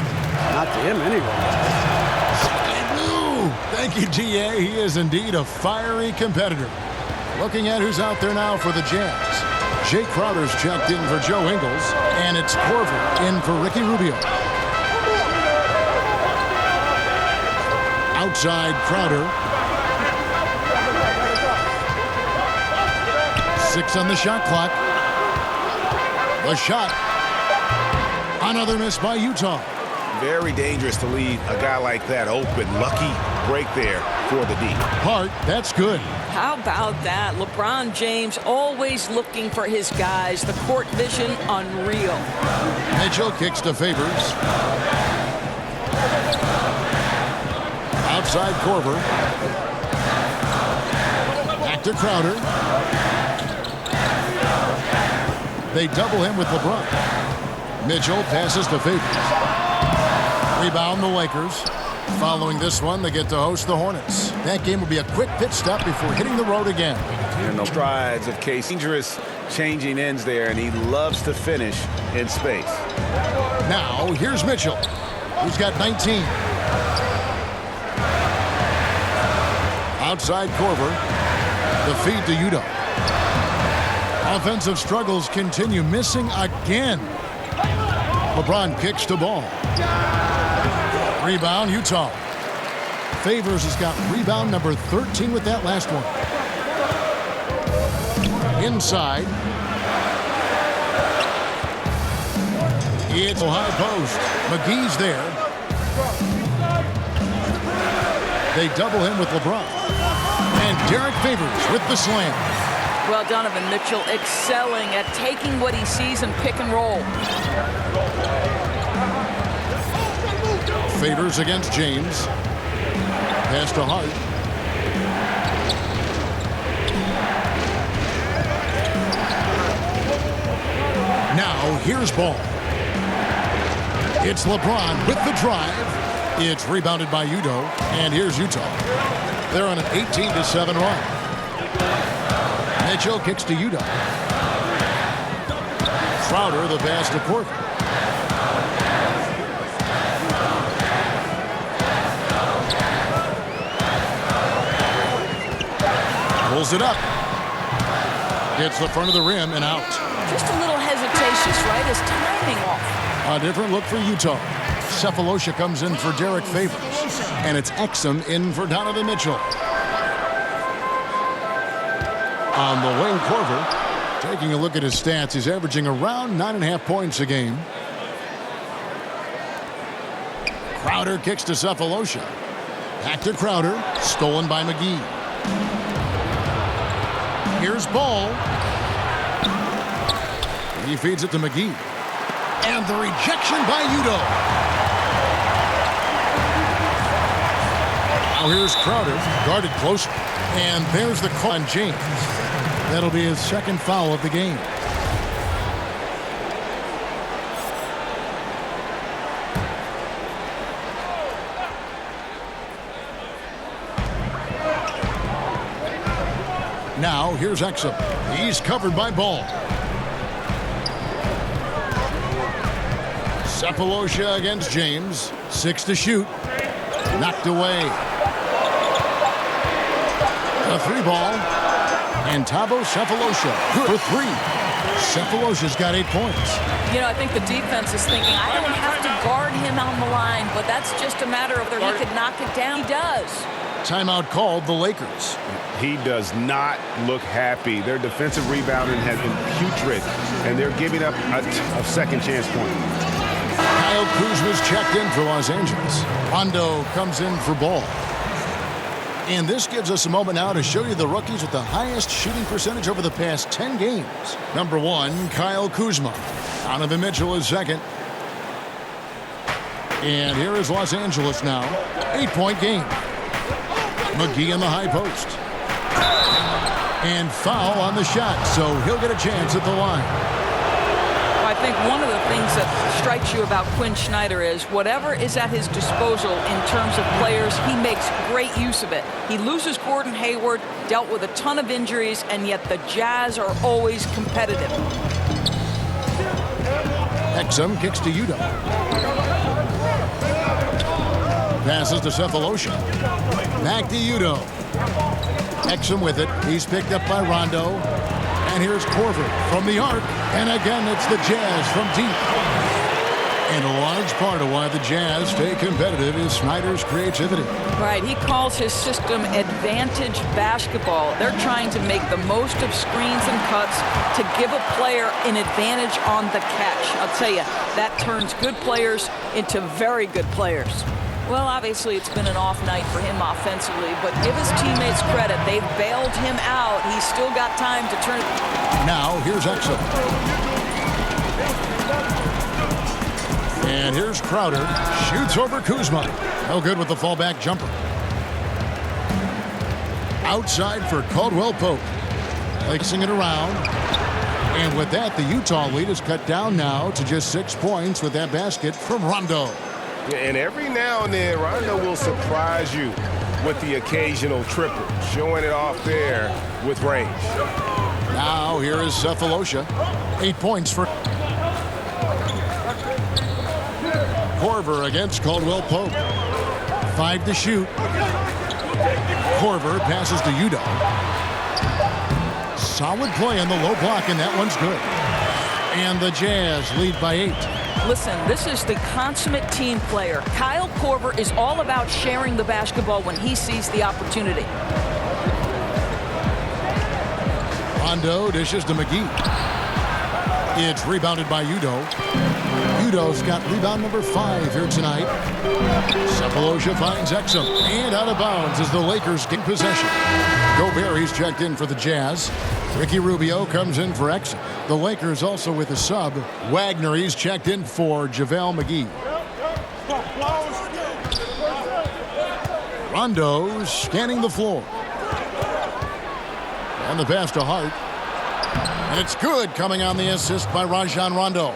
Not to him, anyway. They Thank you, DA. He is indeed a fiery competitor. Looking at who's out there now for the Jazz. Jake Crowder's checked in for Joe Ingles, and it's Korver in for Ricky Rubio. Outside Crowder. 6 on the shot clock. The shot. Another miss by Utah. Very dangerous to leave a guy like that open. Lucky break there for the D. Hart, that's good. How about that? LeBron James always looking for his guys. The court vision, unreal. Mitchell kicks to Favors. Outside Korver. Back to Crowder. They double him with LeBron. Mitchell passes to Favors. Rebound the Lakers. Following this one, they get to host the Hornets. That game will be a quick pit stop before hitting the road again. And the strides of Case. Dangerous changing ends there, and he loves to finish in space. Now, here's Mitchell, who's got 19. Outside Korver. The feed to Udo. Offensive struggles continue, missing again. LeBron kicks to ball. Rebound, Utah. Favors has got rebound number 13 with that last one. Inside. It's a high post. McGee's there. They double him with LeBron. And Derek Favors with the slam. Well, Donovan Mitchell excelling at taking what he sees in pick and roll. Favors against James. Pass to Hart. Now, here's ball. It's LeBron with the drive. It's rebounded by Udo. And here's Utah. They're on an 18-7 run. Mitchell kicks to Udo. Crowder, the pass to Korver. Pulls it up. Gets the front of the rim and out. Just a little hesitatious, right? His timing off. A different look for Utah. Cephalosha comes in for Derek Favors. And it's Exum in for Donovan Mitchell. On the wing, Korver. Taking a look at his stats, he's averaging around 9.5 points a game. Crowder kicks to Cephalosha. Back to Crowder. Stolen by McGee. Here's Ball. He feeds it to McGee. And the rejection by Udo. Now here's Crowder, guarded close. And there's the call on James. That'll be his second foul of the game. Now, here's Exum. He's covered by Ball. Cephalosha against James. 6 to shoot. Knocked away. A 3-ball. And Thabo Cephalosha for 3. Cephalosha's got 8 points. You know, I think the defense is thinking, I don't have to guard him on the line, but that's just a matter of whether he could knock it down. He does. Timeout called the Lakers. He does not look happy. Their defensive rebounding has been putrid, and they're giving up a second chance point. Kyle Kuzma's checked in for Los Angeles. Rondo comes in for Ball. And this gives us a moment now to show you the rookies with the highest shooting percentage over the past 10 games. Number 1, Kyle Kuzma. Donovan Mitchell is second. And here is Los Angeles now. 8-point game. McGee in the high post. And foul on the shot, so he'll get a chance at the line. Well, I think one of the things that strikes you about Quinn Snyder is whatever is at his disposal in terms of players, he makes great use of it. He loses Gordon Hayward, dealt with a ton of injuries, and yet the Jazz are always competitive. Exum kicks to Udo. Passes to Cephalosha. Back to Udo. Exum with it. He's picked up by Rondo. And here's Korver from the arc. And again, it's the Jazz from deep. And a large part of why the Jazz stay competitive is Snyder's creativity. Right, he calls his system advantage basketball. They're trying to make the most of screens and cuts to give a player an advantage on the catch. I'll tell you, that turns good players into very good players. Well, obviously, it's been an off night for him offensively, but give his teammates credit. They've bailed him out. He's still got time to turn. Now, here's Exum. And here's Crowder. Shoots over Kuzma. No good with the fallback jumper. Outside for Caldwell-Pope. Placing it around. And with that, the Utah lead is cut down now to just 6 points with that basket from Rondo. And every now and then, Rondo will surprise you with the occasional triple, showing it off there with range. Now, here is Cephalosha. 8 points for Korver against Caldwell-Pope. 5 to shoot. Korver passes to Udo. Solid play on the low block, and that one's good. And the Jazz lead by 8. Listen, this is the consummate team player. Kyle Korver is all about sharing the basketball when he sees the opportunity. Rondo dishes to McGee. It's rebounded by Udo. Udo's got rebound number 5 here tonight. Cephalosha finds Exum. And out of bounds as the Lakers get possession. Gobert, he's checked in for the Jazz. Ricky Rubio comes in for Exum. The Lakers also with a sub. Wagner, he's checked in for JaVale McGee. Rondo scanning the floor. And the pass to Hart. And it's good, coming on the assist by Rajon Rondo.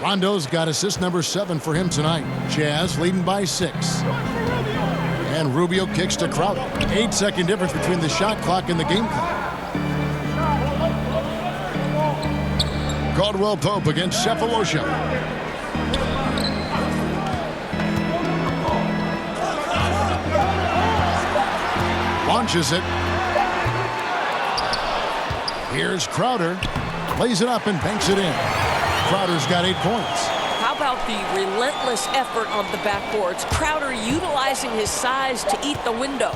Rondo's got assist number 7 for him tonight. Jazz leading by 6. And Rubio kicks to Crowder. 8-second difference between the shot clock and the game clock. Caldwell-Pope against Cephalosha. Launches it. Here's Crowder. Lays it up and banks it in. Crowder's got 8 points. How about the relentless effort on the backboards? Crowder utilizing his size to eat the window.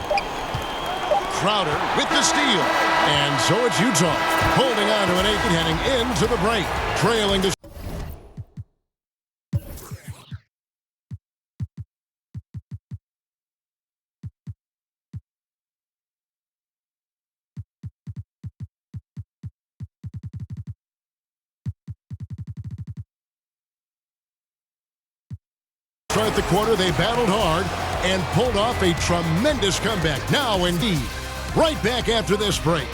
Crowder with the steal. And so it's Utah holding on to an 8 heading into the break. Trailing to... Start the quarter, they battled hard and pulled off a tremendous comeback. Now, indeed, right back after this break.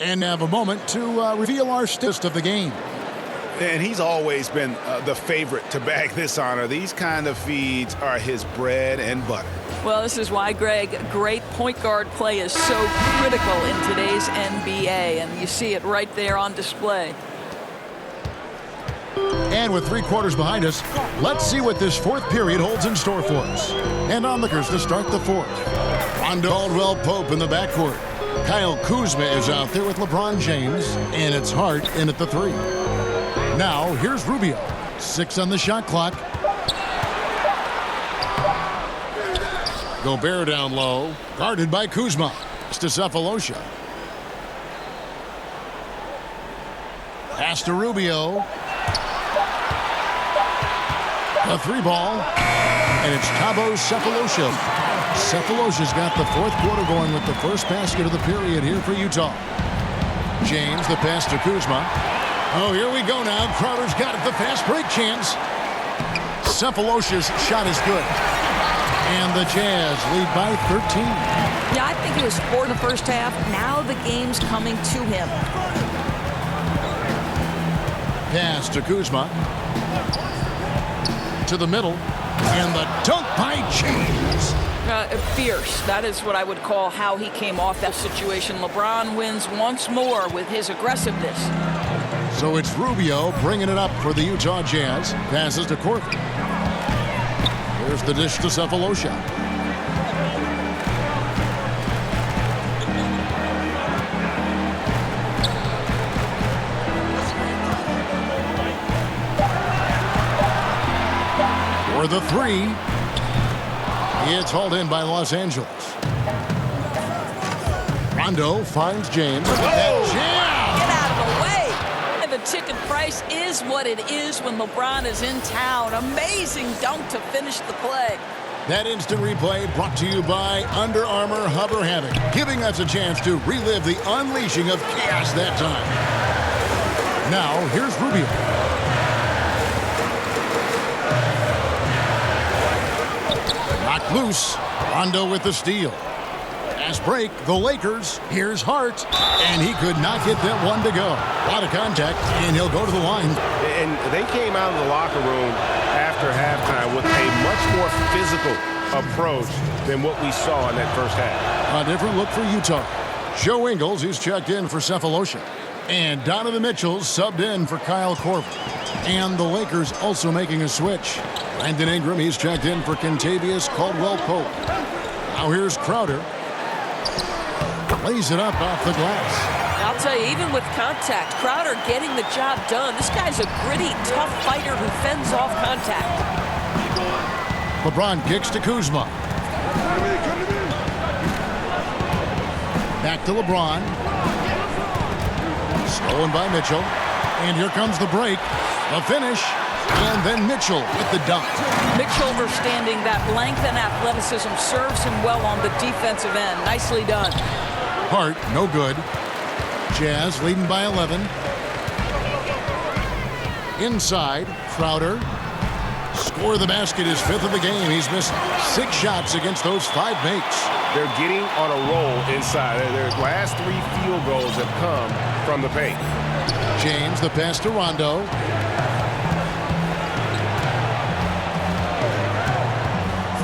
And have a moment to reveal our list of the game. And he's always been the favorite to bag this honor. These kind of feeds are his bread and butter. Well, this is why, Greg, great point guard play is so critical in today's NBA, and you see it right there on display. And with 3 quarters behind us, let's see what this 4th period holds in store for us. And on Lakers to start the 4th. Rondo, Caldwell-Pope in the backcourt. Kyle Kuzma is out there with LeBron James, and it's Hart in at the 3. Now, here's Rubio. 6 on the shot clock. Gobert down low, guarded by Kuzma. It's to Cephalosha. Pass to Rubio. A 3 ball, and it's Thabo Cephalosha. Cephalosha's got the 4th quarter going with the first basket of the period here for Utah. James, the pass to Kuzma. Oh, here we go now. Crowder's got it, the fast break chance. Cephalosha's shot is good. And the Jazz lead by 13. Yeah, I think he was 4 in the first half. Now the game's coming to him. Pass to Kuzma. To the middle. And the dunk by James. Fierce. That is what I would call how he came off that situation. LeBron wins once more with his aggressiveness. So it's Rubio bringing it up for the Utah Jazz. Passes to Corver. Here's the dish to Cephalosha. For the three. It's hauled in by Los Angeles. Rondo finds James. Look at that jam! Get out of the way! The ticket price is what it is when LeBron is in town. Amazing dunk to finish the play. That instant replay brought to you by Under Armour Hover Havoc, giving us a chance to relive the unleashing of chaos that time. Now, here's Rubio. Knocked loose. Rondo with the steal. Fast break. The Lakers. Here's Hart. And he could not get that one to go. A lot of contact, and he'll go to the line. And they came out of the locker room after halftime with a much more physical approach than what we saw in that first half. A different look for Utah. Joe Ingles, who's checked in for Cephalosha. And Donovan Mitchell subbed in for Kyle Korver. And the Lakers also making a switch. Brandon Ingram, he's checked in for Kentavious Caldwell-Pope. Now here's Crowder. Lays it up off the glass. I'll tell you, even with contact, Crowder getting the job done. This guy's a gritty, tough fighter who fends off contact. LeBron kicks to Kuzma. Back to LeBron. Stolen by Mitchell. And here comes the break. The finish. And then Mitchell with the dunk. Mitchell understanding that length and athleticism serves him well on the defensive end. Nicely done. Hart, no good. Jazz leading by 11. Inside, Crowder. Score the basket, his fifth of the game. He's missed 6 shots against those 5 makes. They're getting on a roll inside. Their last 3 field goals have come from the paint. James, the pass to Rondo.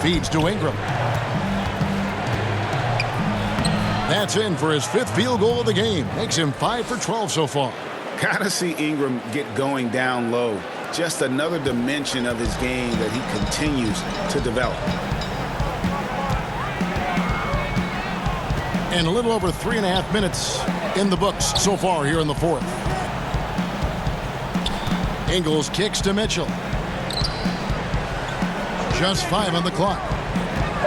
Feeds to Ingram. That's in for his 5th field goal of the game. Makes him 5 for 12 so far. Gotta see Ingram get going down low. Just another dimension of his game that he continues to develop. And a little over 3.5 minutes in the books so far here in the 4th. Ingles kicks to Mitchell. Just 5 on the clock.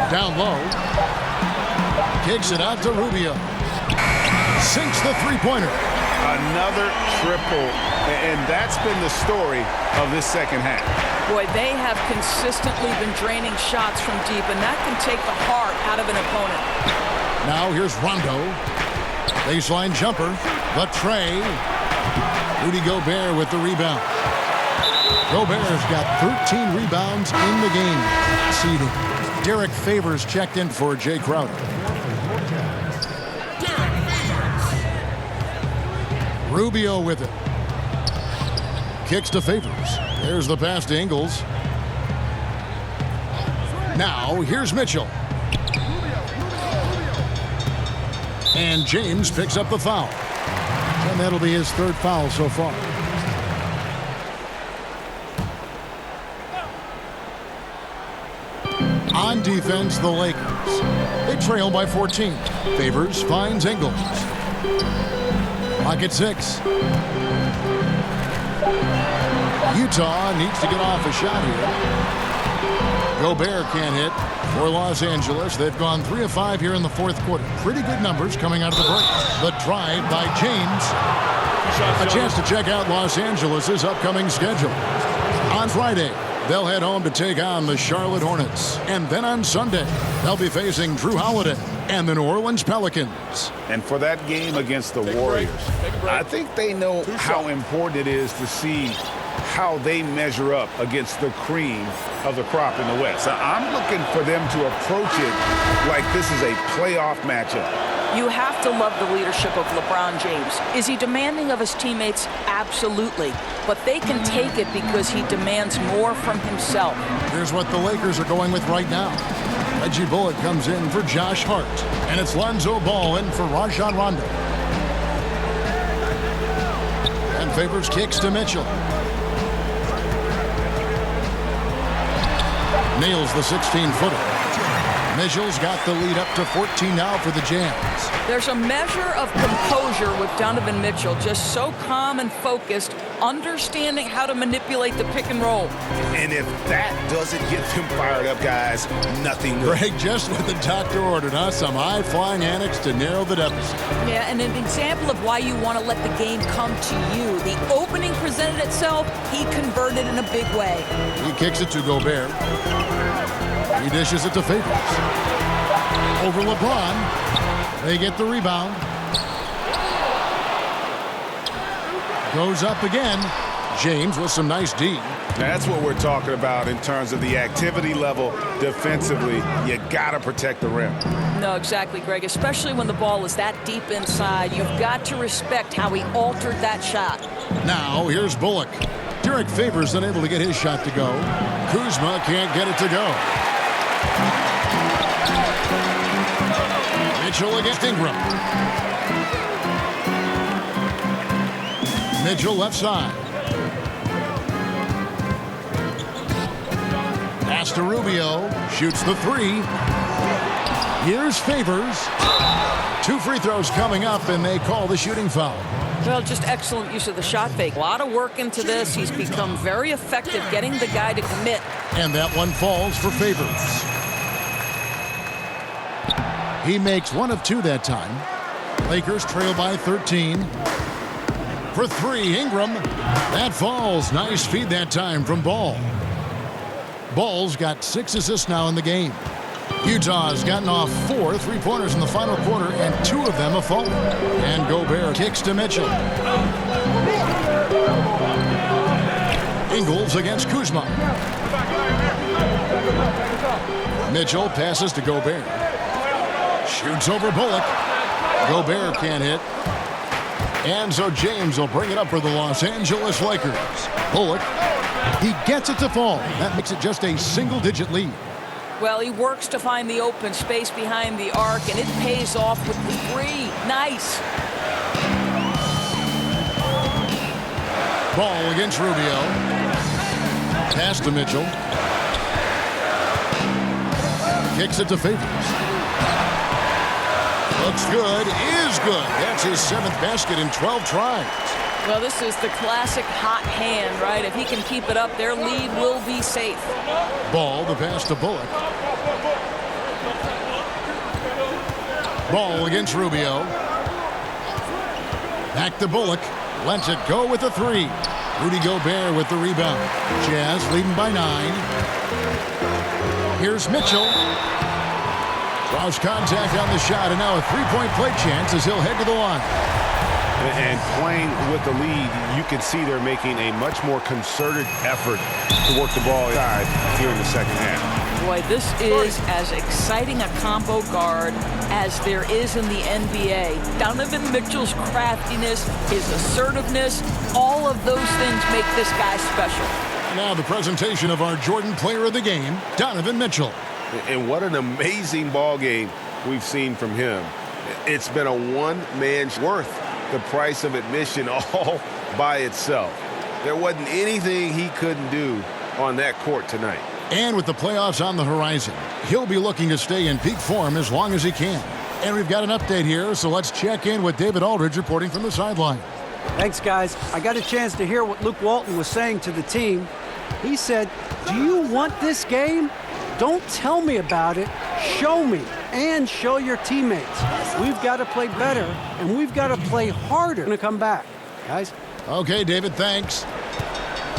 Down low. Kicks it out to Rubio. Sinks the three-pointer. Another triple. And that's been the story of this second half. Boy, they have consistently been draining shots from deep, and that can take the heart out of an opponent. Now here's Rondo. Baseline jumper. The tray. Rudy Gobert with the rebound. Gobert's got 13 rebounds in the game. Seeding. Derek Favors checked in for Jay Crowder. Rubio with it. Kicks to Favors. There's the pass to Ingles. Now here's Mitchell. And James picks up the foul. And that'll be his 3rd foul so far. On defense, the Lakers. They trail by 14. Favors finds Ingles. Clock at 6. Utah needs to get off a shot here. Gobert can't hit for Los Angeles. They've gone 3 of 5 here in the 4th quarter. Pretty good numbers coming out of the break. The drive by James. A chance to check out Los Angeles' upcoming schedule. On Friday, they'll head home to take on the Charlotte Hornets. And then on Sunday, they'll be facing Drew Holiday and the New Orleans Pelicans. And for that game against the Warriors, I think they know how important it is to see how they measure up against the cream of the crop in the West. So I'm looking for them to approach it like this is a playoff matchup. You have to love the leadership of LeBron James. Is he demanding of his teammates? Absolutely. But they can take it because he demands more from himself. Here's what the Lakers are going with right now. Reggie Bullock comes in for Josh Hart. And it's Lonzo Ball in for Rajon Rondo. And Favors kicks to Mitchell. Nails the 16-footer. Mitchell's got the lead up to 14 now for the Jazz. There's a measure of composure with Donovan Mitchell, just so calm and focused, understanding how to manipulate the pick and roll. And if that doesn't get them fired up, guys, nothing will. Greg, just what the doctor ordered, huh? Some high-flying antics to narrow the deficit. Yeah, and an example of why you want to let the game come to you. The opening presented itself, he converted in a big way. He kicks it to Gobert. He dishes it to Favors. Over LeBron. They get the rebound. Goes up again. James with some nice D. That's what we're talking about in terms of the activity level defensively. You got to protect the rim. No, exactly, Greg. Especially when the ball is that deep inside. You've got to respect how he altered that shot. Now, here's Bullock. Derek Favors unable to get his shot to go. Kuzma can't get it to go. Mitchell against Ingram. Mitchell left side. Pass to Rubio. Shoots the three. Here's Favors. 2 free throws coming up, and they call the shooting foul. Well, just excellent use of the shot fake. A lot of work into this. He's become very effective getting the guy to commit. And that one falls for Favors. He makes 1 of 2 that time. Lakers trail by 13. For 3, Ingram. That falls. Nice feed that time from Ball. Ball's got 6 assists now in the game. Utah's gotten off 4 3-pointers in the final quarter, and 2 of them have fallen. And Gobert kicks to Mitchell. Ingles against Kuzma. Mitchell passes to Gobert. Shoots over Bullock. Gobert can't hit. And so James will bring it up for the Los Angeles Lakers. Bullock, he gets it to fall. That makes it just a single-digit lead. Well, he works to find the open space behind the arc, and it pays off with the 3. Nice. Ball against Rubio. Pass to Mitchell. Kicks it to Favors. Looks good, is good. That's his 7th basket in 12 tries. Well, this is the classic hot hand, right? If he can keep it up, their lead will be safe. Ball, the pass to Bullock. Ball against Rubio. Back to Bullock. Lets it go with the 3. Rudy Gobert with the rebound. Jazz leading by 9. Here's Mitchell. Draws contact on the shot, and now a 3-point play chance as he'll head to the line. And playing with the lead, you can see they're making a much more concerted effort to work the ball inside here in the second half. Boy, this is as exciting a combo guard as there is in the NBA. Donovan Mitchell's craftiness, his assertiveness, all of those things make this guy special. Now the presentation of our Jordan Player of the Game, Donovan Mitchell. And what an amazing ball game we've seen from him. It's been a one-man's worth, the price of admission all by itself. There wasn't anything he couldn't do on that court tonight. And with the playoffs on the horizon, he'll be looking to stay in peak form as long as he can. And we've got an update here, so let's check in with David Aldridge reporting from the sideline. Thanks, guys. I got a chance to hear what Luke Walton was saying to the team. He said, "Do you want this game? Don't tell me about it. Show me and show your teammates. We've got to play better, and we've got to play harder to come back." Guys? Okay, David, thanks.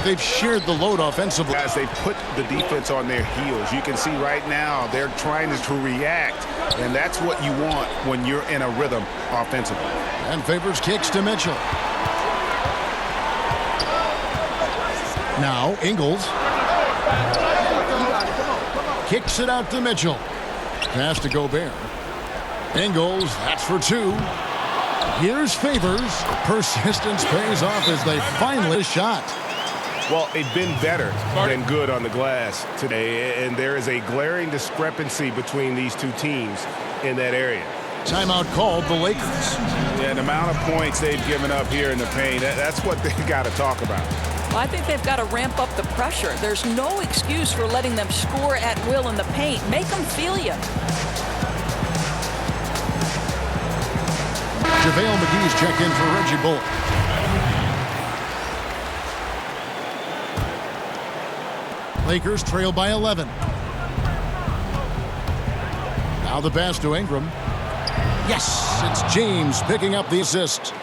They've shared the load offensively. As they put the defense on their heels, you can see right now they're trying to react, and that's what you want when you're in a rhythm offensively. And Favors kicks to Mitchell. Now, Ingles. Kicks it out to Mitchell. Pass to Gobert. Ingles, that's for 2. Here's Favors. Persistence pays off as they finally shot. Well, it's been better than good on the glass today, and there is a glaring discrepancy between these two teams in that area. Timeout called the Lakers. Yeah, the amount of points they've given up here in the paint, that's what they've got to talk about. Well, I think they've got to ramp up the pressure. There's no excuse for letting them score at will in the paint. Make them feel you. JaVale McGee's checked in for Reggie Bullock. Lakers trail by 11. Now the pass to Ingram. Yes, it's James picking up the assist.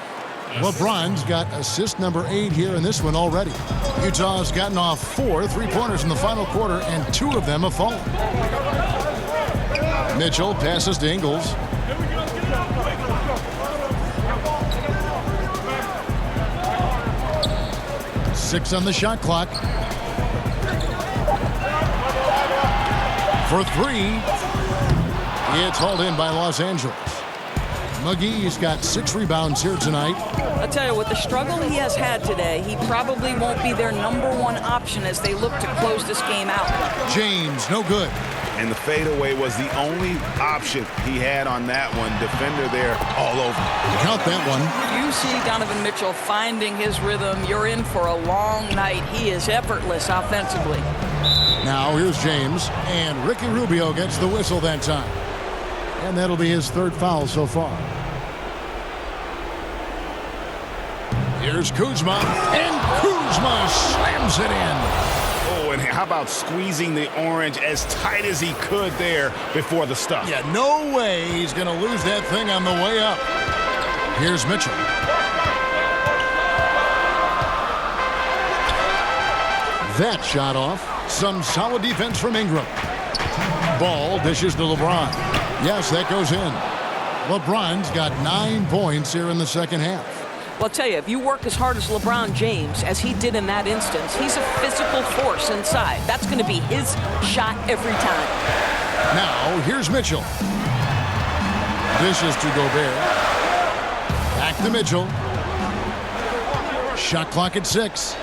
LeBron's got assist number 8 here in this one already. Utah's gotten off 4 3-pointers in the final quarter, and 2 of them have fallen. Mitchell passes to Ingles. Six on the shot clock. For 3. It's hauled in by Los Angeles. McGee's got 6 rebounds here tonight. I'll tell you, with the struggle he has had today, he probably won't be their #1 option as they look to close this game out. James, no good. And the fadeaway was the only option he had on that one. Defender there all over. Count that one. You see Donovan Mitchell finding his rhythm. You're in for a long night. He is effortless offensively. Now here's James, and Ricky Rubio gets the whistle that time. And that'll be his 3rd foul so far. Here's Kuzma, and Kuzma slams it in. Oh, and how about squeezing the orange as tight as he could there before the stuff? Yeah, no way he's going to lose that thing on the way up. Here's Mitchell. That shot off. Some solid defense from Ingram. Ball dishes to LeBron. Yes, that goes in. LeBron's got 9 points here in the second half. Well, I'll tell you, if you work as hard as LeBron James, as he did in that instance, he's a physical force inside. That's going to be his shot every time. Now, here's Mitchell. Dishes to Gobert. Back to Mitchell. Shot clock at 6.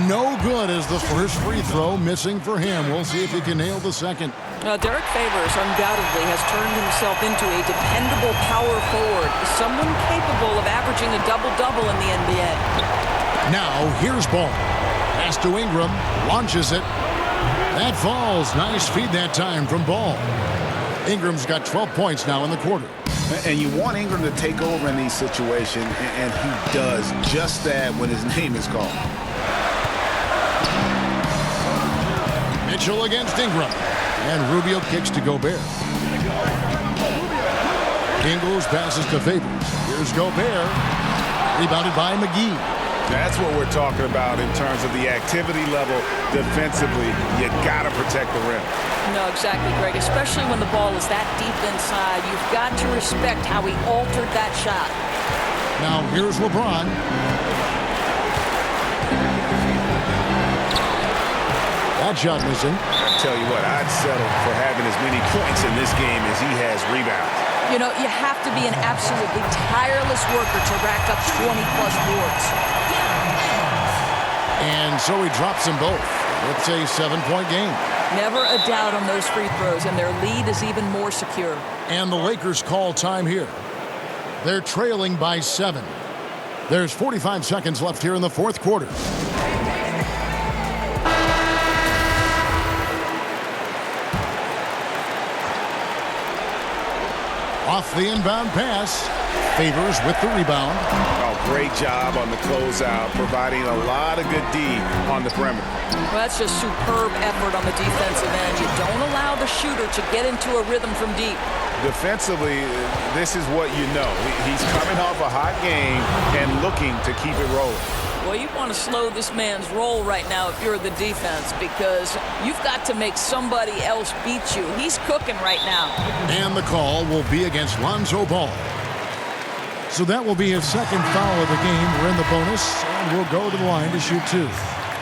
No good as the first free throw missing for him. We'll see if he can nail the second. Derek Favors undoubtedly has turned himself into a dependable power forward, someone capable of averaging a double-double in the NBA. Now here's Ball. Pass to Ingram, launches it. That falls. Nice feed that time from Ball. Ingram's got 12 points now in the quarter. And you want Ingram to take over in these situations, and he does just that when his name is called. Mitchell against Ingram. And Rubio kicks to Gobert. Ingles passes to Favors. Here's Gobert. Rebounded by McGee. That's what we're talking about in terms of the activity level defensively. You got to protect the rim. No, exactly, Greg. Especially when the ball is that deep inside. You've got to respect how he altered that shot. Now here's LeBron. That shot missing. I tell you what, I'd settle for having as many points in this game as he has rebounds. You know, you have to be an absolutely tireless worker to rack up 20-plus boards. And so he drops them both. It's a 7-point game. Never a doubt on those free throws, and their lead is even more secure. And the Lakers call time here. They're trailing by 7. There's 45 seconds left here in the 4th quarter. Off the inbound pass. Favors with the rebound. Oh, great job on the closeout, providing a lot of good D on the perimeter. Well, that's just superb effort on the defensive end. You don't allow the shooter to get into a rhythm from deep. Defensively, this is what you know. He's coming off a hot game and looking to keep it rolling. Well, you want to slow this man's roll right now if you're the defense, because you've got to make somebody else beat you. He's cooking right now. And the call will be against Lonzo Ball. So that will be his 2nd foul of the game. We're in the bonus, and we'll go to the line to shoot 2.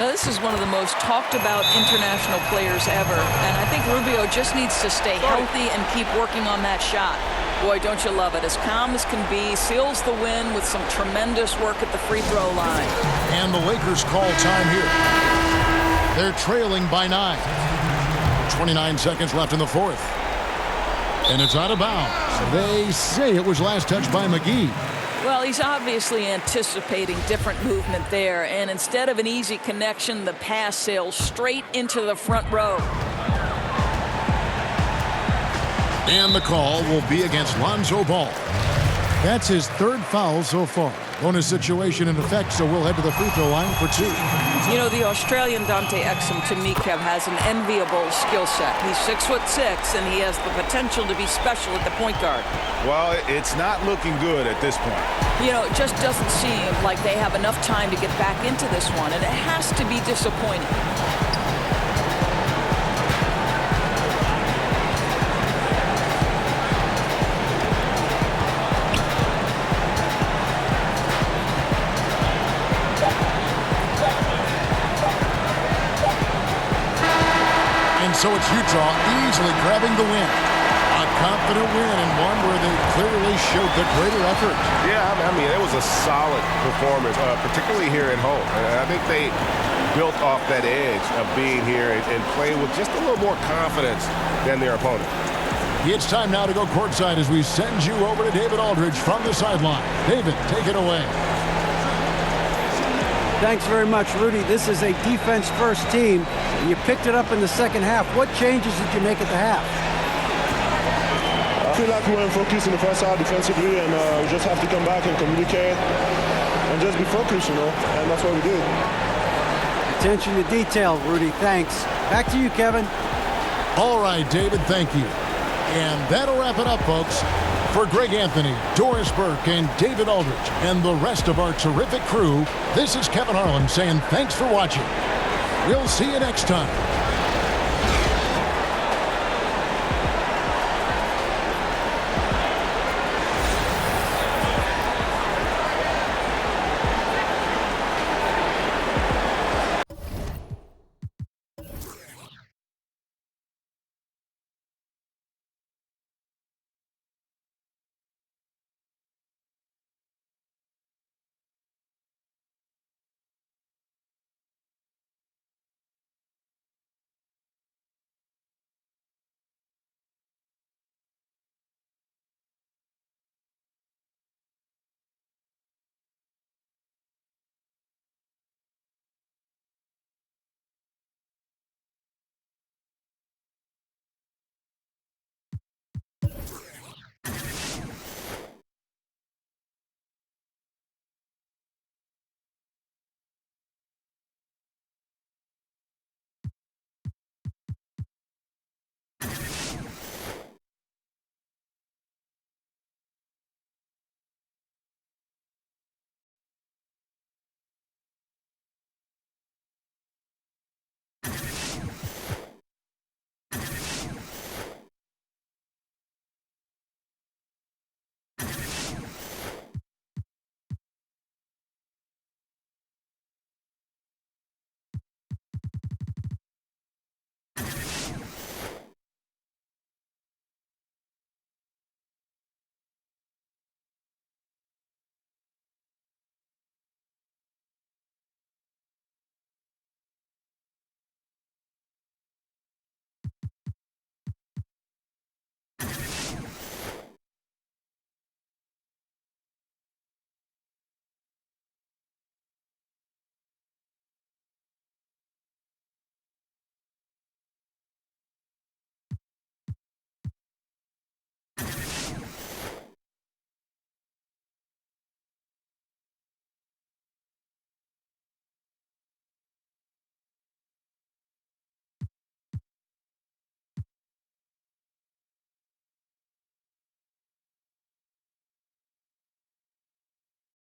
Now, this is one of the most talked about international players ever, and I think Rubio just needs to stay healthy and keep working on that shot. Boy, don't you love it. As calm as can be, seals the win with some tremendous work at the free throw line. And the Lakers call time here. They're trailing by 9. 29 seconds left in the fourth. And it's out of bounds. They say it was last touched by McGee. Well, he's obviously anticipating different movement there, and instead of an easy connection, the pass sails straight into the front row. And the call will be against Lonzo Ball. That's his third foul so far. Bonus situation in effect, so we'll head to the free throw line for 2. You know, the Australian Dante Exum, to me, Kev, has an enviable skill set. He's 6'6", and he has the potential to be special at the point guard. Well, it's not looking good at this point. You know, it just doesn't seem like they have enough time to get back into this one, and it has to be disappointing. So it's Utah easily grabbing the win. A confident win and one where they clearly showed the greater effort. Yeah, I mean, it was a solid performance, particularly here at home. And I think they built off that edge of being here and playing with just a little more confidence than their opponent. It's time now to go courtside as we send you over to David Aldridge from the sideline. David, take it away. Thanks very much, Rudy. This is a defense-first team. You picked it up in the second half. What changes did you make at the half? I feel like we weren't focused in the first half defensively, and we just have to come back and communicate and just be focused, you know, and that's what we did. Attention to detail, Rudy. Thanks. Back to you, Kevin. All right, David, thank you. And that'll wrap it up, folks. For Greg Anthony, Doris Burke, and David Aldridge, and the rest of our terrific crew, this is Kevin Harlan saying thanks for watching. We'll see you next time.